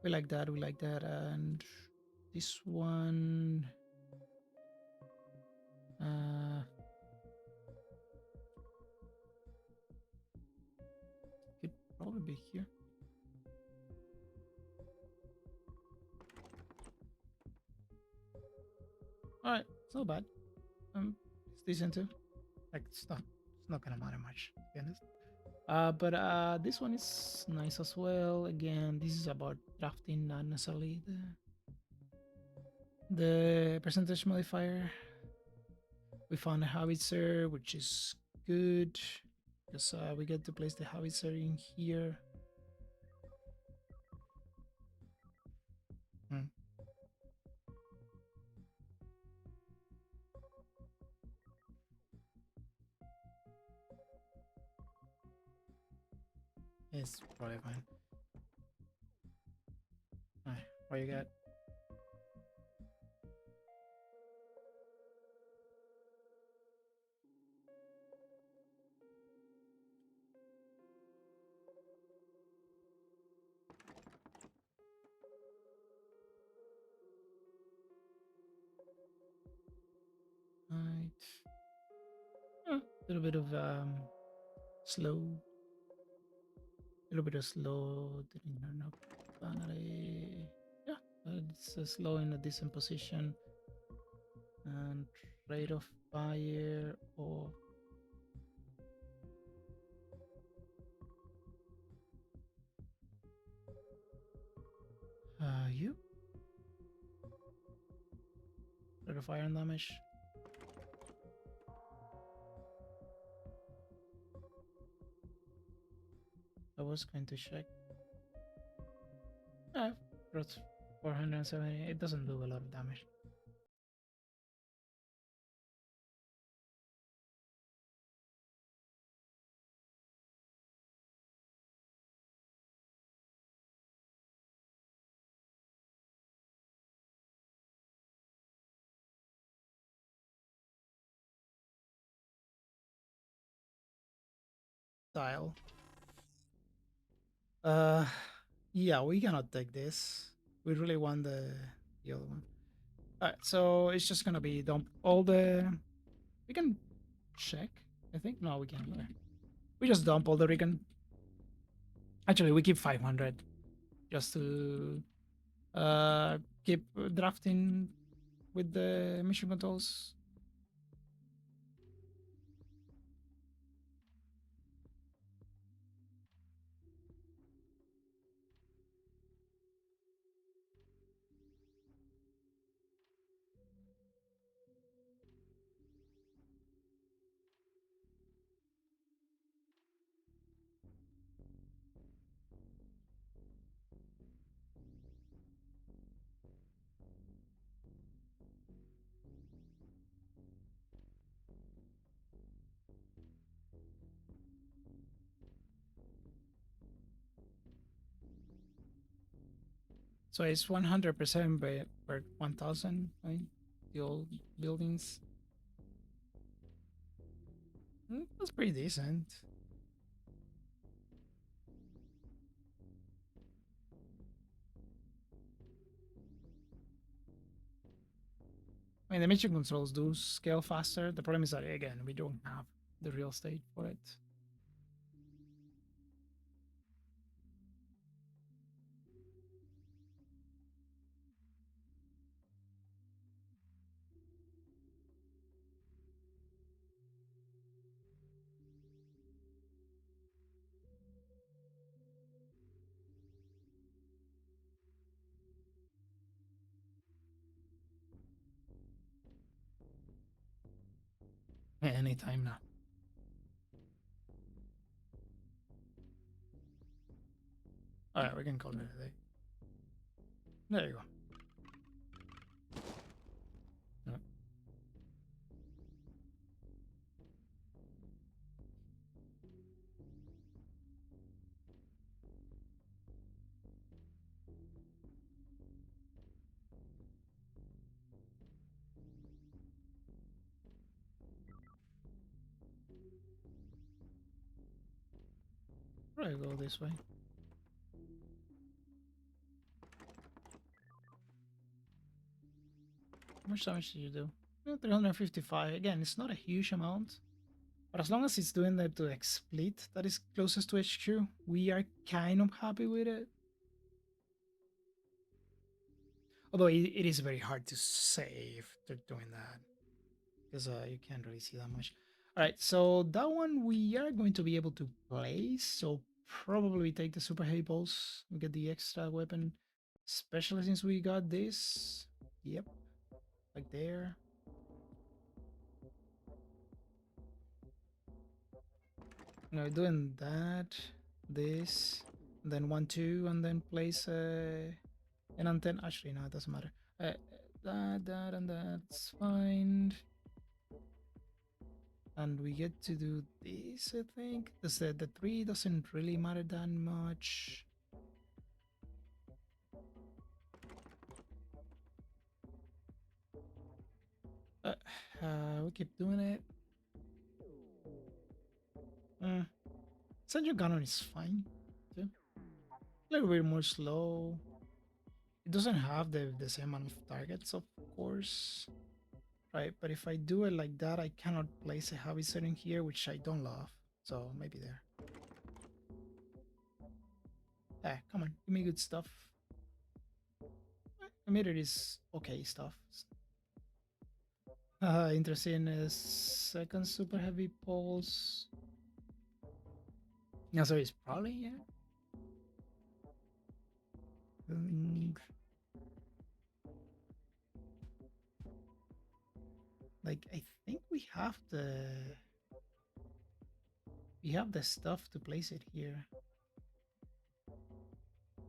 We like that, we like that. And this one. Could probably be here. Alright, it's not bad. It's decent too. Like it's not gonna matter much, to be honest. But this one is nice as well. Again, this is about drafting, not necessarily the percentage modifier. We found a howitzer, which is good because we get to place the howitzer in here. It's probably fine. Alright, what you got? Right. A little bit of slow. A little bit of slow. Didn't turn up. Binary. Yeah, it's slow in a decent position. And rate of fire or you rate of fire and damage. I was going to check. Yeah, got 470. It doesn't do a lot of damage. Style. Uh, yeah, we cannot take this. We really want the other one. Alright, so it's just gonna be dump all the. We can check. I think no, we can't. We just dump all the recon. Actually, we keep 500 just to keep drafting with the mission controls. So it's 100% per 1,000, right? The old buildings. That's pretty decent. I mean, the mission controls do scale faster. The problem is that, again, we don't have the real estate for it. Anytime now. All right, we can call it a day. There you go. Yep. Probably go this way. How much damage did you do? 355. Again, it's not a huge amount. But as long as it's doing that to the split that is closest to HQ, we are kind of happy with it. Although it is very hard to say if they're doing that. Because you can't really see that much. Alright, so that one we are going to be able to place. So probably take the super heavy bolts. We get the extra weapon. Especially since we got this. Yep. Like there. No, doing that, this, then 1, 2, and then place an antenna. Actually, no, it doesn't matter. That, and that's fine. And we get to do this, I think. The 3 doesn't really matter that much. Uh, we keep doing it. Central Cannon is fine, too. A little bit more slow. It doesn't have the same amount of targets, of course. Right, but if I do it like that, I cannot place a heavy setting here, which I don't love. So maybe there. Ah, come on, give me good stuff. I mean, it is okay stuff. Interesting is second super heavy pulse. No, so it's probably, yeah. Like, I think we have the stuff to place it here.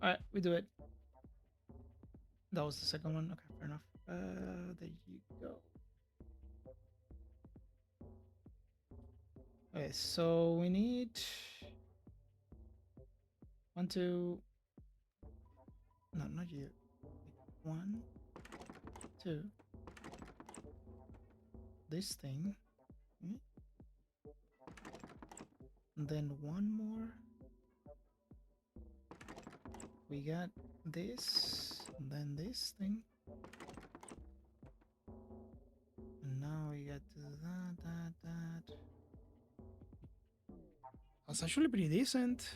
All right, we do it. That was the second one. Okay, fair enough. There you go. Okay, so we need 1, 2. No, not you. 1, 2. This thing. And then one more. We got this, and then this thing. And now we got to that. That's actually pretty decent.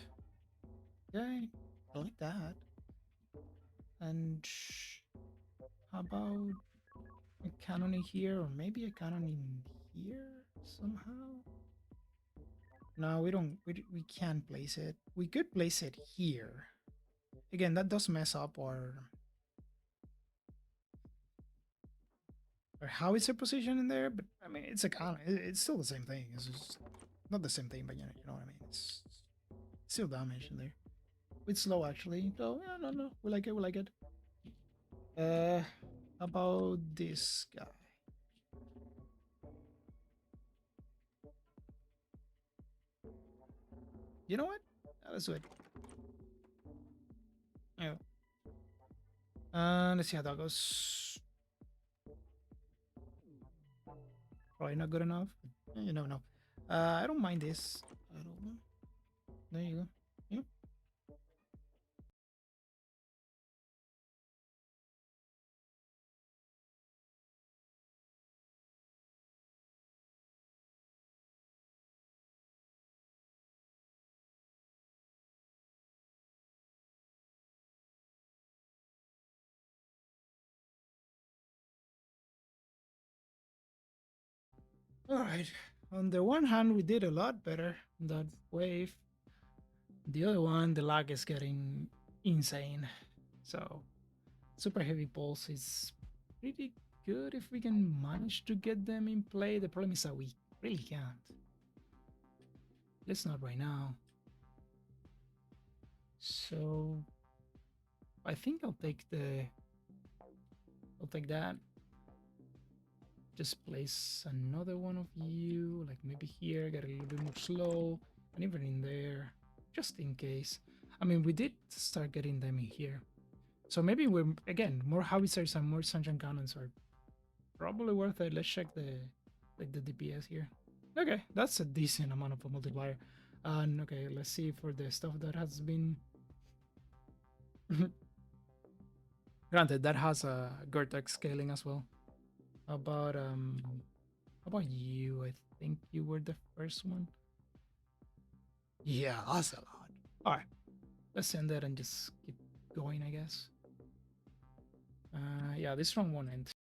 Yeah, I like that. And how about a cannon in here, or maybe a cannon in here somehow? No, we don't. We can't place it. We could place it here. Again, that does mess up or how it's a position in there, but I mean, it's a cannon. It's still the same thing. It's just not the same thing, but you know what I mean. It's still damage in there. It's slow actually. So yeah, no, we like it. We like it. How about this guy? You know what? Let's do it. Yeah. Let's see how that goes. Probably not good enough. You never know. I don't mind this. I don't know. There you go. Yeah. All right. On the one hand, we did a lot better on that wave. The other one, the lag is getting insane. So, super heavy pulse is pretty good if we can manage to get them in play. The problem is that we really can't. Let's not right now. So, I think I'll take that. Just place another one of you, like maybe here, get a little bit more slow, and even in there, just in case. I mean, we did start getting them in here. So maybe we're, again, more howitzers and more sunshine cannons are probably worth it. Let's check the DPS here. Okay, that's a decent amount of a multiplier. And okay, let's see for the stuff that has been... Granted, that has a Gore-Tex scaling as well. How about you? I think you were the first one. Yeah, that's a lot. All right, let's send that and just keep going, I guess. Yeah, this round won't end.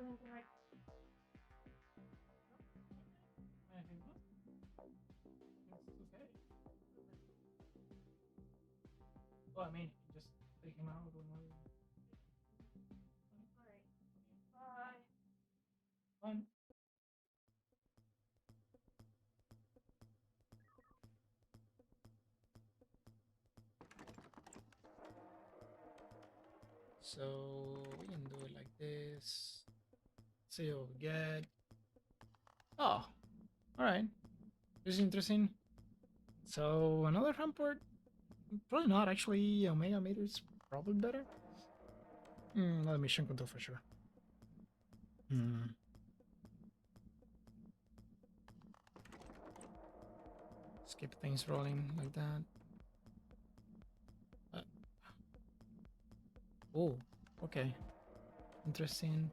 I think not. It's okay. Well, I mean, you just take him out whenever. Fine. So we can do it like this. See what we get. Oh, all right. This is interesting. So another rampart? Probably not. Actually, Omega meter is probably better. Not mission control for sure. Let's keep things rolling like that. Oh, okay. Interesting.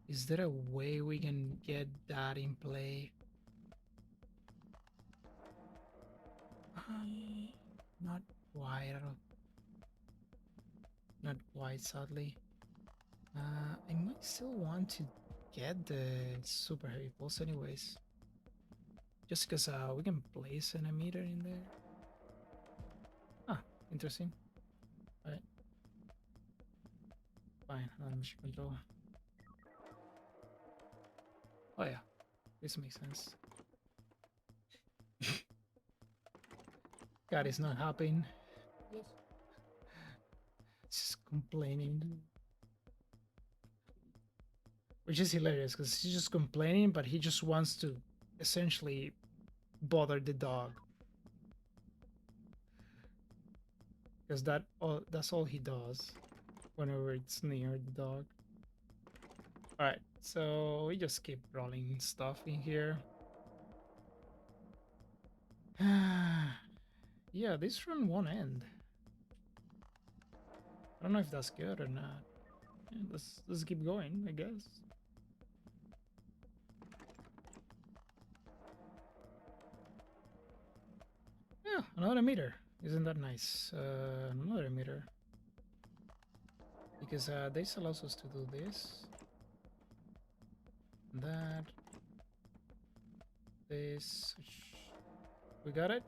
Is there a way we can get that in play? Not quite. Not quite, sadly. I might still want to get the super heavy pulse anyways. Just because we can place an emitter in there. Ah, interesting. Alright. Fine, another mission control. Oh yeah, this makes sense. God is not happy. Just complaining. Which is hilarious because he's just complaining, but he just wants to essentially bother the dog. Because that's all he does whenever it's near the dog. Alright, so we just keep rolling stuff in here. Yeah, this run won't end. I don't know if that's good or not. Yeah, let's keep going, I guess. Yeah, another emitter. Isn't that nice? Another emitter. Because this allows us to do this. That. This. We got it?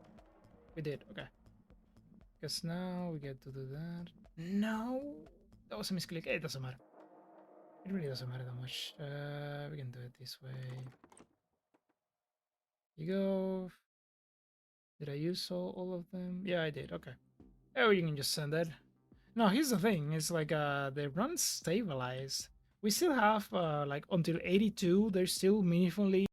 We did, okay. Because now we get to do that. No! That was a misclick. It doesn't matter. It really doesn't matter that much. We can do it this way. You go. Did I use all of them? Yeah, I did. Okay. Oh, you can just send it. No, here's the thing. It's like the run stabilized. We still have like until 82. There's still meaningfully.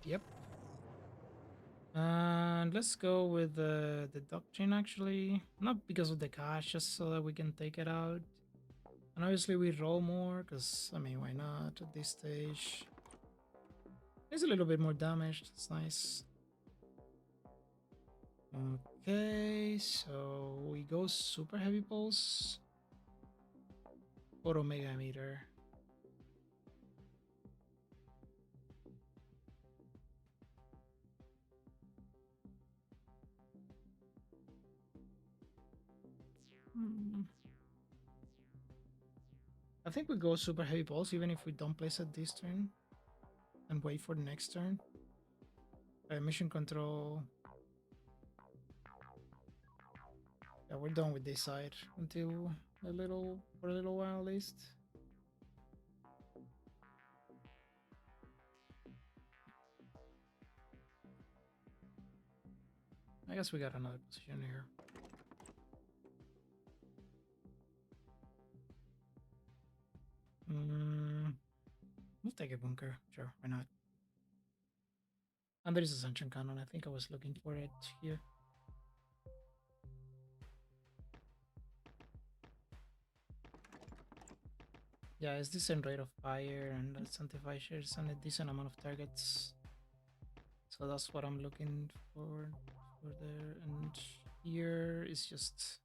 Yep. And let's go with the doctrine actually. Not because of the cash, just so that we can take it out. And obviously we roll more, because, I mean, why not at this stage? It's a little bit more damaged, it's nice. Okay, so we go super heavy pulse or omega meter. I think we go super heavy pulse even if we don't place it this turn and wait for the next turn. Mission control. Yeah, we're done with this side until for a little while at least. I guess we got another position here. We'll take a bunker. Sure, why not? And there is a Ascension Cannon. I think I was looking for it here. Yeah, it's decent rate of fire and anti-fires and a decent amount of targets. So that's what I'm looking for there. And here is just,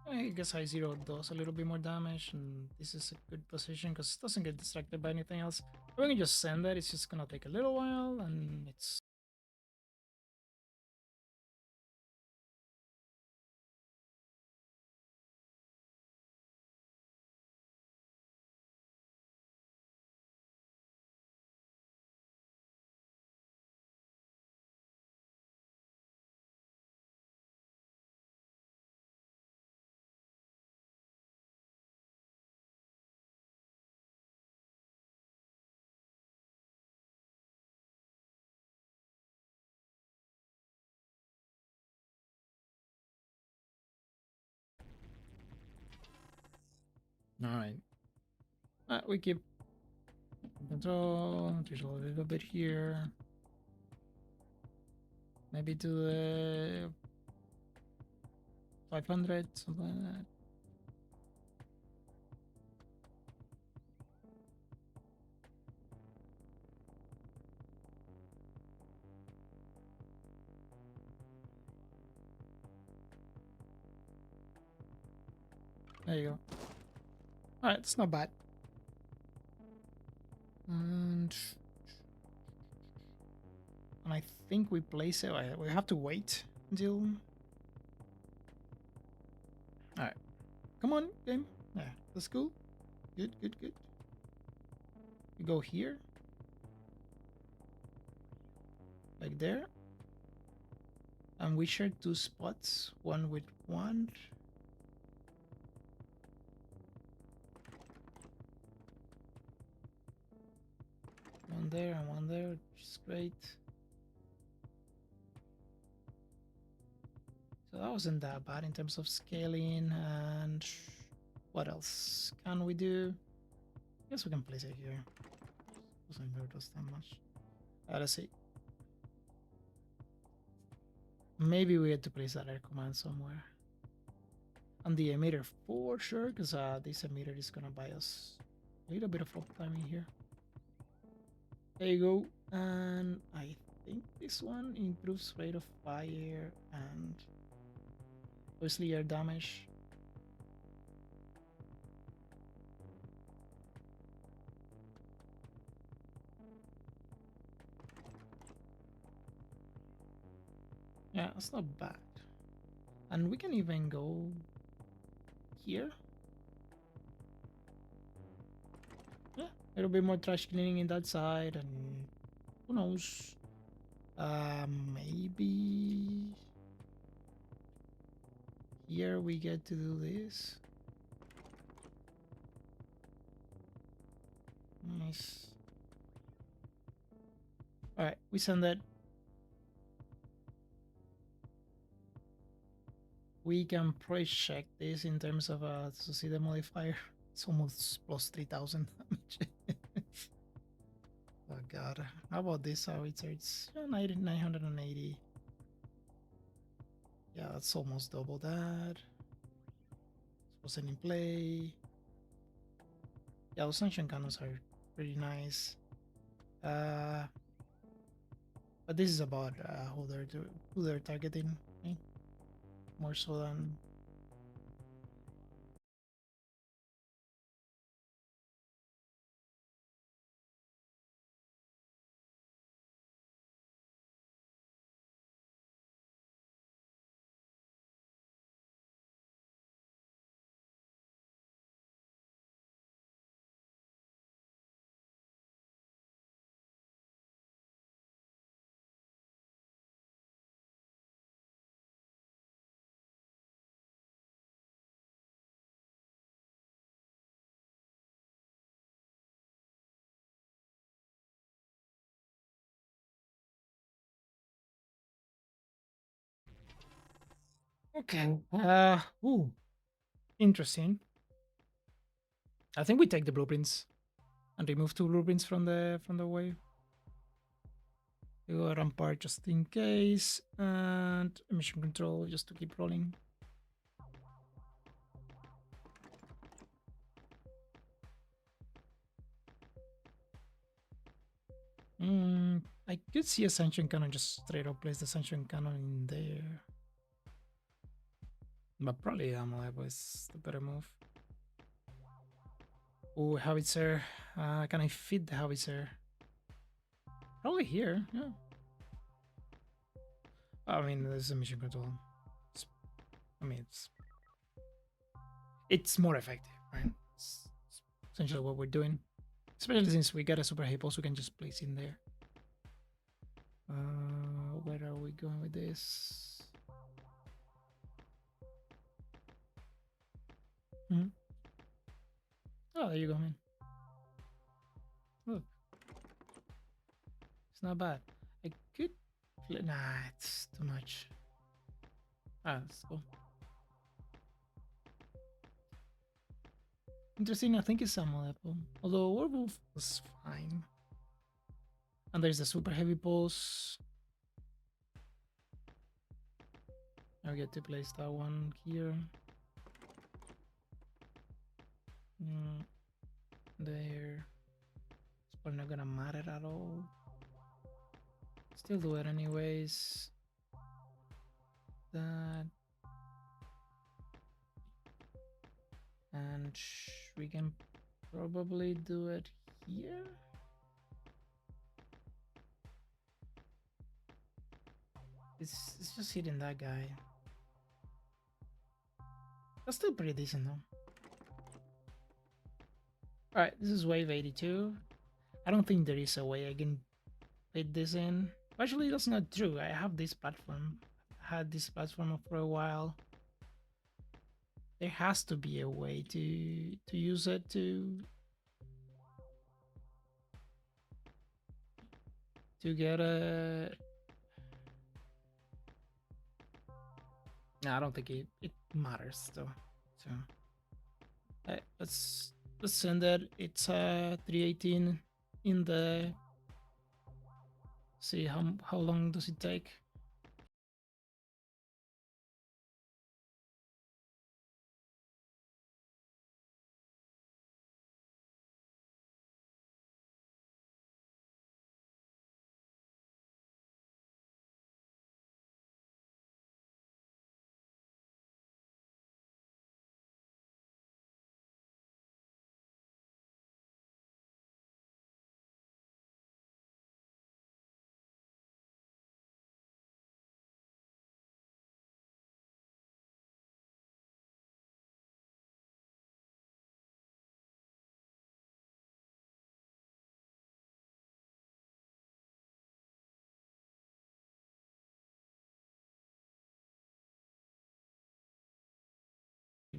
I guess high zero does a little bit more damage, and this is a good position because it doesn't get distracted by anything else. We can just send that. It's just gonna take a little while, and it's all right. We keep control. There's a little bit here. Maybe to the 500, something like that. There you go. All right, it's not bad. And I think we place it. We have to wait until. All right, come on, game. Yeah, that's cool. Good, good, good. We go here, like there, and we share two spots. One with one. One there and one there, which is great. So that wasn't that bad in terms of scaling. And what else can we do? I guess we can place it here. Doesn't hurt us that much. Let's see. Maybe we had to place that air command somewhere. And the emitter for sure, because this emitter is gonna buy us a little bit of uptime in here. There you go. And I think this one improves rate of fire and obviously air damage. Yeah, it's not bad. And we can even go here. Yeah, a little bit more trash cleaning in that side, and who knows? Maybe here we get to do this. Nice. All right, we send that. We can price check this in terms of to see the modifier. It's almost plus 3,000 damage. Oh god. How about this howitzer? It's 980. Yeah, that's almost double that. This wasn't in play. Yeah, those sanction cannons are pretty nice. But this is about who they're targeting, right? More so than. Okay. Ooh, interesting. I think we take the blueprints and remove two blueprints from the wave. We go rampart just in case, and mission control just to keep rolling. Could see a Sanction Cannon, just straight up place the Sanction Cannon in there. But probably Amoeba is the better move. Oh, Howitzer. Can I fit the Howitzer? Probably here, yeah. I mean, there's a mission control. I mean, it's more effective, right? It's essentially what we're doing. Especially since we got a super hippos, we can just place in there. Where are we going with this? Hmm? Oh, there you go, man. Look, it's not bad. I could. Nah, it's too much. Let's go. Interesting, I think it's Samuel Apple. Although Werewolf was fine. And there's the super heavy pulse. I get to place that one here. There. It's probably not gonna matter at all. Still do it anyways. That. And we can probably do it here. It's just hitting that guy. That's still pretty decent though. Alright, this is wave 82. I don't think there is a way I can fit this in. Actually, that's not true. I have this platform. I had this platform for a while. There has to be a way to use it to get a. No, I don't think it matters though. So let's send that. It's 318 in the. See how long does it take?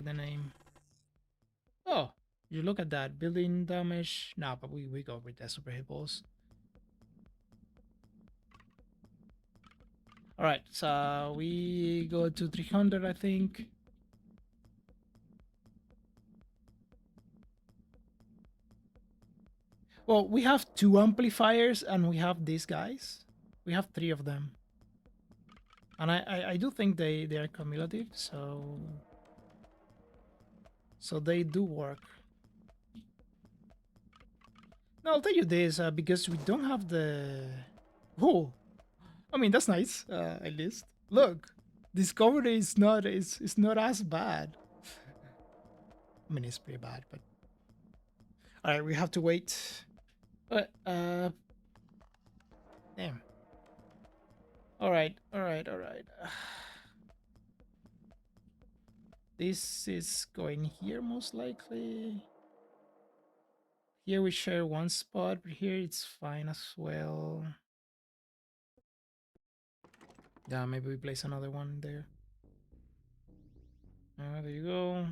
The name. Oh, you look at that building damage. Nah, but we go with the super hippos. All right, so we go to 300, I think. Well, we have 2 amplifiers and we have these guys. We have 3 of them. And I do think they are cumulative, so they do work. Now I'll tell you this, because we don't have the. Oh, I mean that's nice. At least look, discovery is not as bad. I mean it's pretty bad, but all right, we have to wait. But damn. All right. This is going here most likely. Here we share one spot, but here it's fine as well. Yeah, maybe we place another one there. There you go.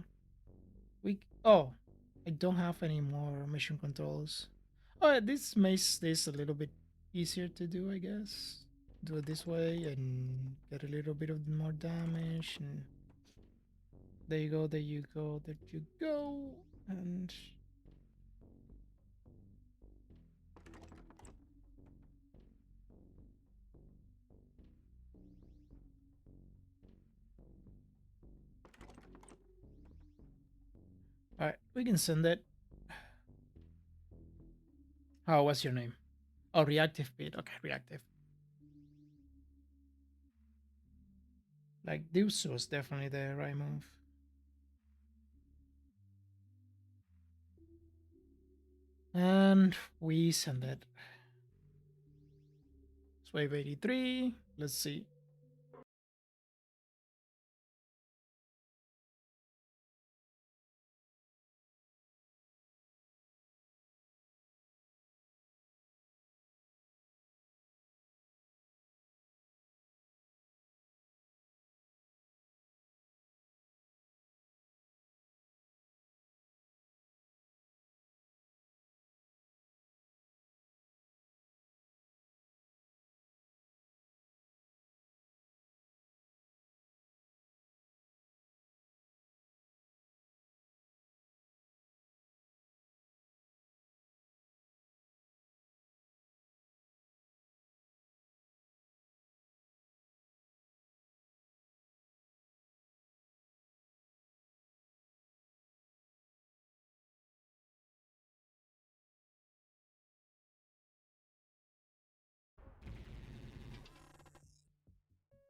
Oh, I don't have any more mission controls. Oh, this makes this a little bit easier to do, I guess. Do it this way and get a little bit of more damage. And there you go, there you go, there you go. And all right, we can send it. Oh, what's your name? Oh, reactive bit. Okay, reactive. Like this was definitely the right move. And we send it. Wave 83. Let's see.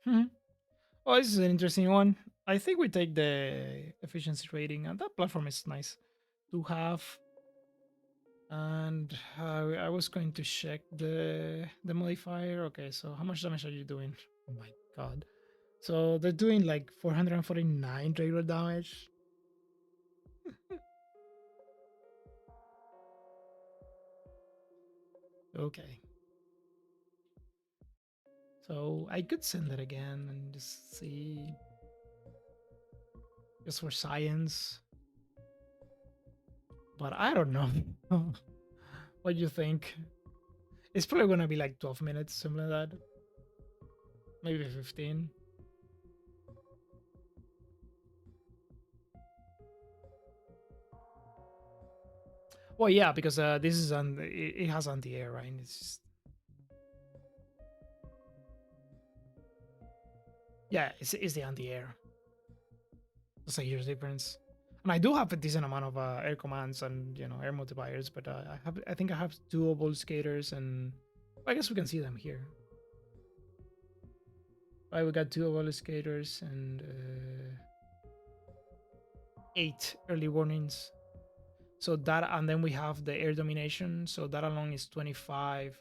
Hmm. Oh, this is an interesting one. I think we take the efficiency rating, and that platform is nice to have. And I was going to check the modifier. Okay, so how much damage are you doing? Oh my god! So they're doing like 449 regular damage. Okay, so I could send it again and just see, just for science. But I don't know. What do you think? It's probably gonna be like 12 minutes, something like that. Maybe 15. Well, yeah, because this is on it has anti-air, right? It's just, yeah, it's the anti-air. That's a huge difference. And I do have a decent amount of air commands and air multipliers, but I think I have doable skaters, and I guess we can see them here. Right, we got doable skaters and 8 early warnings. So that, and then we have the air domination. So that alone is 25.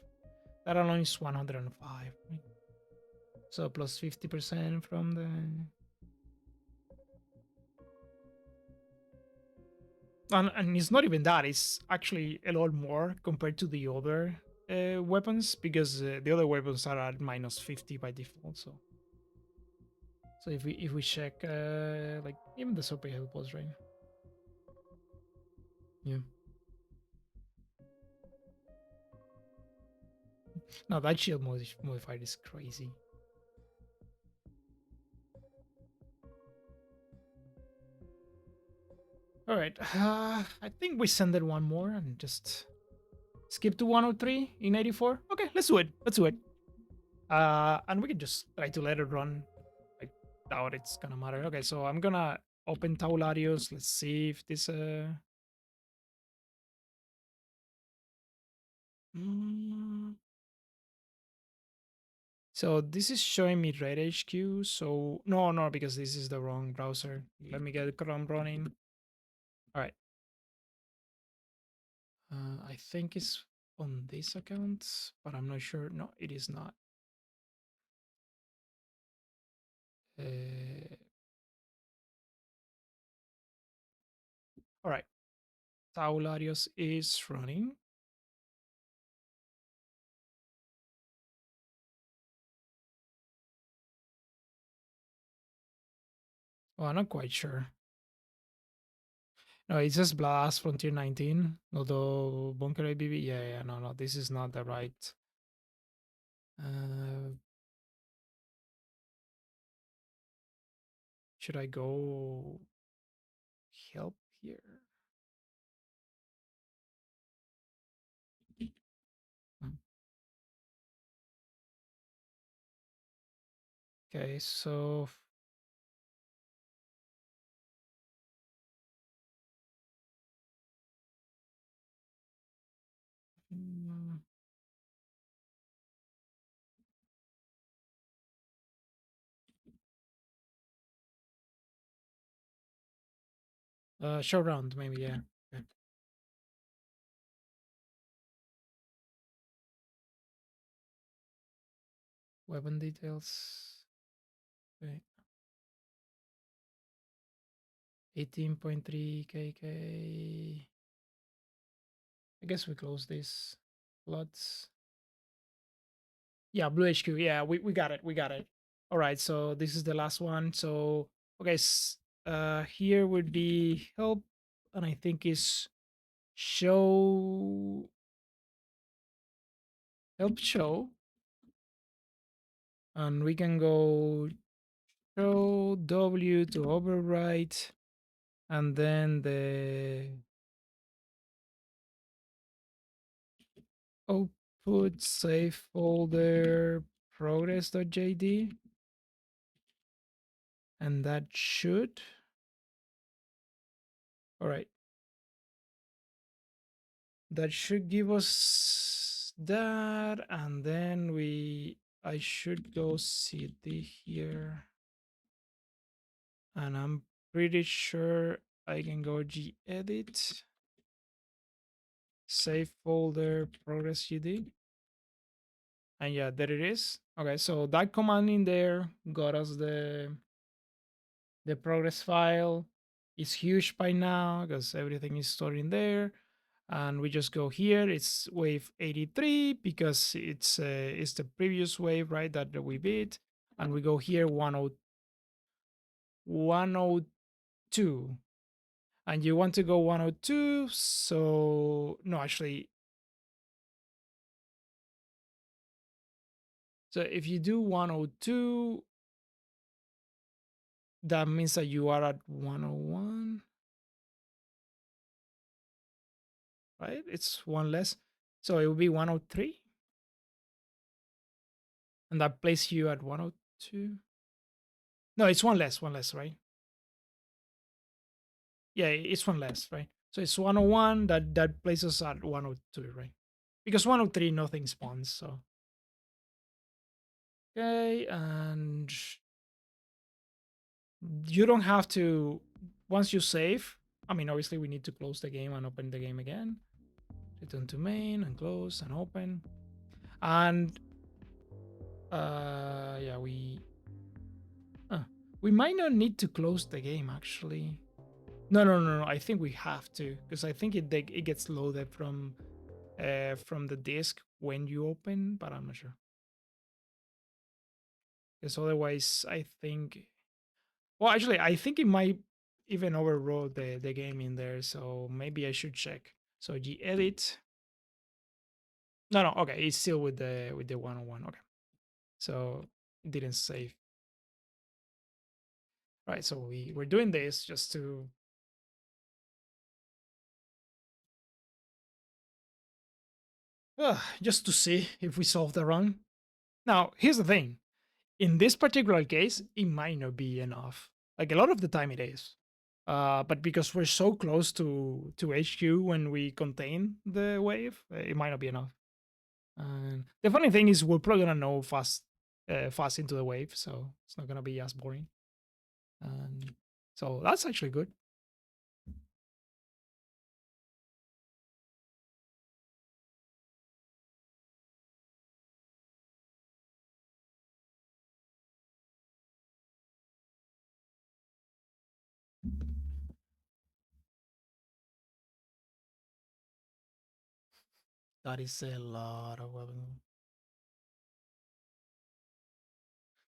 That alone is 105. Right? So plus 50% from the. And it's not even that. It's actually a lot more compared to the other weapons, because the other weapons are at minus 50 by default. So if we check like even the super health pulse, right? Yeah. No, that shield modifier is crazy. All right. I think we send it one more and just skip to 103 in 84. Okay, let's do it. Let's do it. And we can just try to let it run. I doubt it's gonna matter. Okay, so I'm gonna open Taularius. Let's see if this mm, so this is showing me Red HQ. So no, because this is the wrong browser. Let me get Chrome running. All right. I think it's on this account, but I'm not sure. No, it is not. Uh, all right. Taularius is running. Oh, I'm not quite sure. No, it says Blast Frontier 19. Although Bunker ABB, yeah, no, this is not the right. Uh, should I go help here? Mm. Okay, so mm, Show round, maybe, yeah. Okay. Weapon details. Okay. 18.3 KK. I guess we close this. Lots. Yeah, Blue HQ. Yeah, we got it. We got it. All right, so this is the last one. So okay, here would be help, and I think is show help show, and we can go show W to overwrite, and then the output save folder progress.jd, and that should. All right. That should give us that, and then I should go cd here, and I'm pretty sure I can go gedit, save folder progress gd, and yeah, there it is. Okay, so that command in there got us the progress file. It's huge by now because everything is stored in there. And we just go here. It's wave 83 because it's the previous wave, right, that we beat. And we go here 102. And you want to go 102. So no, actually. So if you do 102, that means that you are at 101, right? It's one less. So it will be 103. And that places you at 102. No, it's one less, right? Yeah, it's one less, right? So it's 101 that places at 102, right? Because 103 nothing spawns, so okay, and you don't have to once you save. I mean, obviously we need to close the game and open the game again. Return to main and close and open. And yeah, we might not need to close the game actually. No. I think we have to because I think it gets loaded from the disk when you open, but I'm not sure. Because otherwise, I think. Well, actually, I think it might even overrode the game in there, so maybe I should check. So gedit. No. Okay, it's still with the 101. Okay, so it didn't save. Right, so we're doing this just to see if we solve the run. Now, here's the thing. In this particular case, it might not be enough. Like a lot of the time it is. But because we're so close to HQ when we contain the wave, it might not be enough. And the funny thing is we're probably gonna know fast into the wave, so it's not gonna be as boring. And so that's actually good. That is a lot of weapons.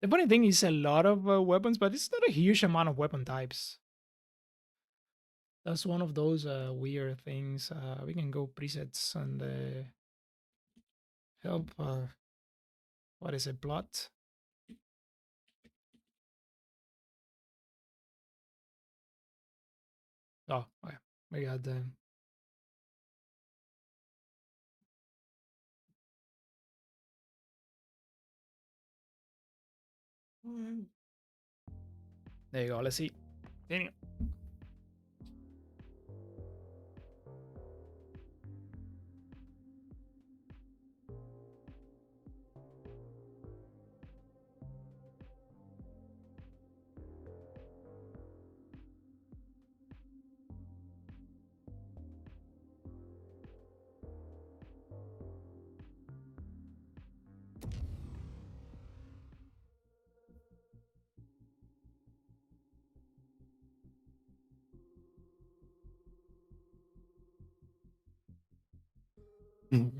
The funny thing is a lot of weapons, but it's not a huge amount of weapon types. That's one of those weird things. We can go presets and help. What is it? Plot. Oh, okay. We got the. There you go. Let's see. Continue.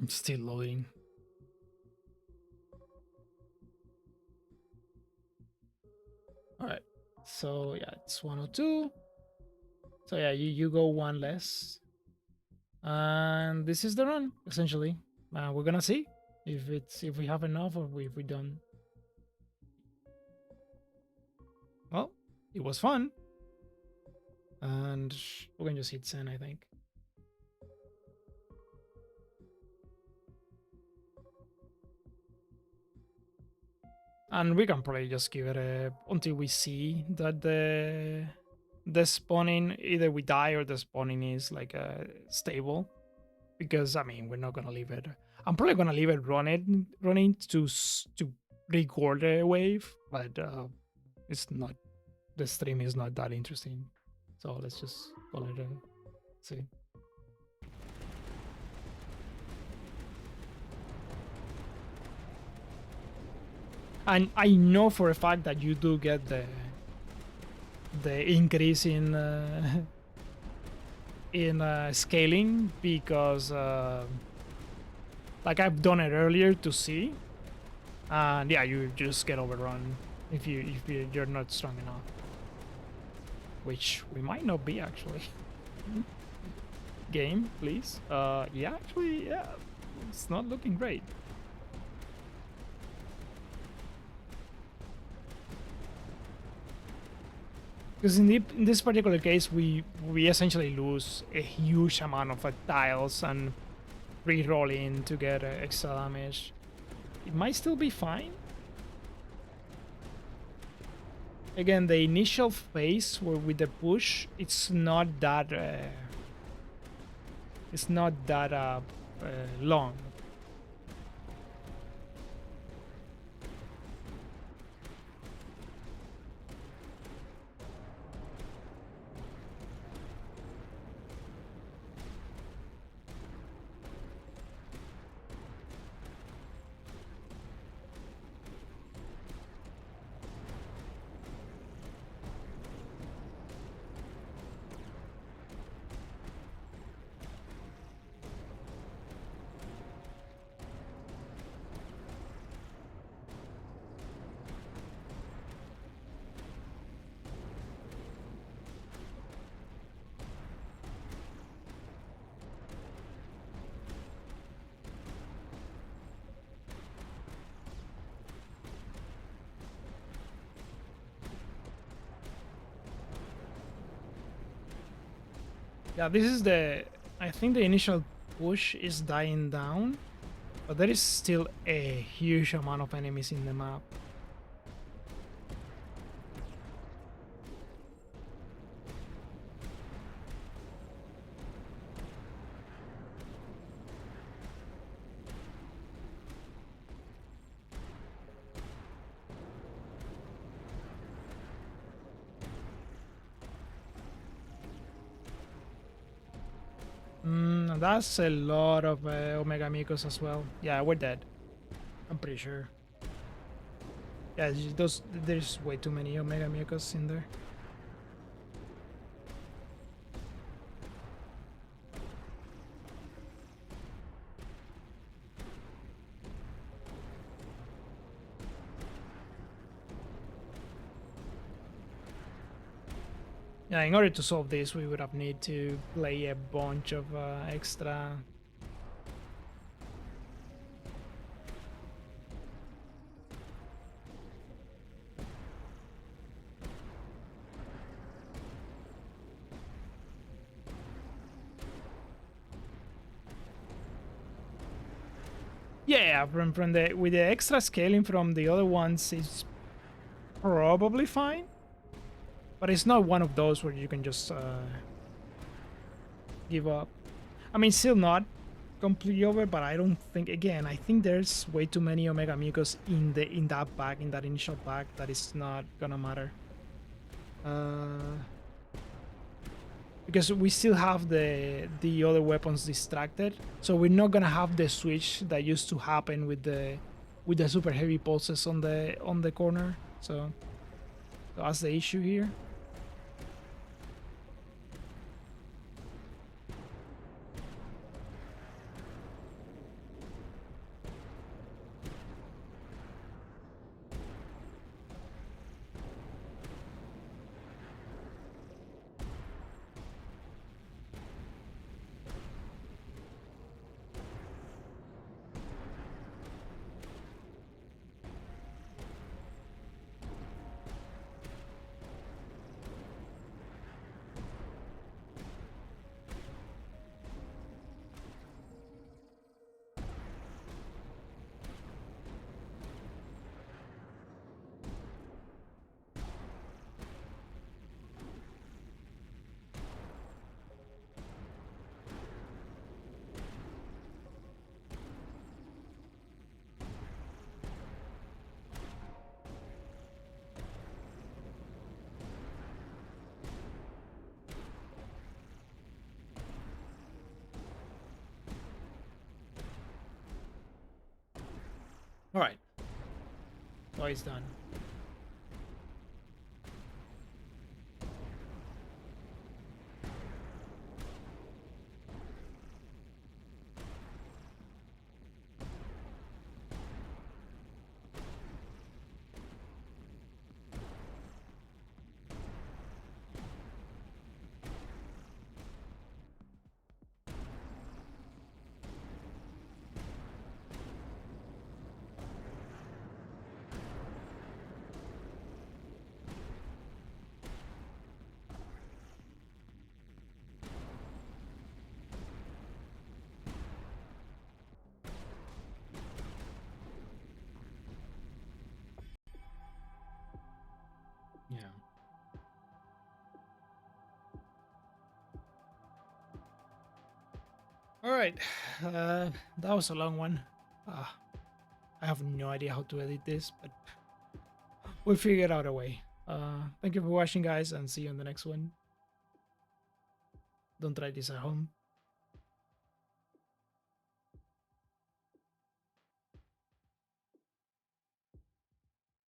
Still loading. All right. So yeah, it's 102. So yeah, you go one less. And this is the run, essentially. We're gonna see if we have enough or if we don't. Well, it was fun. And we're gonna just hit send, I think. And we can probably just give it a until we see that the spawning, either we die or the spawning is like stable. Because I mean, we're not gonna leave it. I'm probably gonna leave it running to record a wave, but it's not. The stream is not that interesting, so let's just call it a see. And I know for a fact that you do get the increase in scaling because like I've done it earlier to see, and yeah, you just get overrun if you're not strong enough, which we might not be actually. Game, please. Yeah, actually, yeah, it's not looking great. Because in this particular case, we essentially lose a huge amount of tiles and re-rolling to get extra damage. It might still be fine. Again, the initial phase where with the push, it's not that long. Yeah, this is I think the initial push is dying down, but there is still a huge amount of enemies in the map. That's a lot of Omegamucos as well. Yeah, we're dead. I'm pretty sure. Yeah, there's way too many Omegamucos in there. Yeah, in order to solve this, we would have need to play a bunch of extra. Yeah, from the with the extra scaling from the other ones, it's probably fine. But it's not one of those where you can just give up. I mean, still not completely over, but I don't think. Again, I think there's way too many Omegamucos in that pack, in that initial pack, that is not gonna matter. Because we still have the other weapons distracted, so we're not gonna have the switch that used to happen with the super heavy pulses on the corner. So that's the issue here. All right. Oh, it's done. Yeah. All right. That was a long one. I have no idea how to edit this, but we'll figure out a way. Thank you for watching, guys, and see you on the next one. Don't try this at home.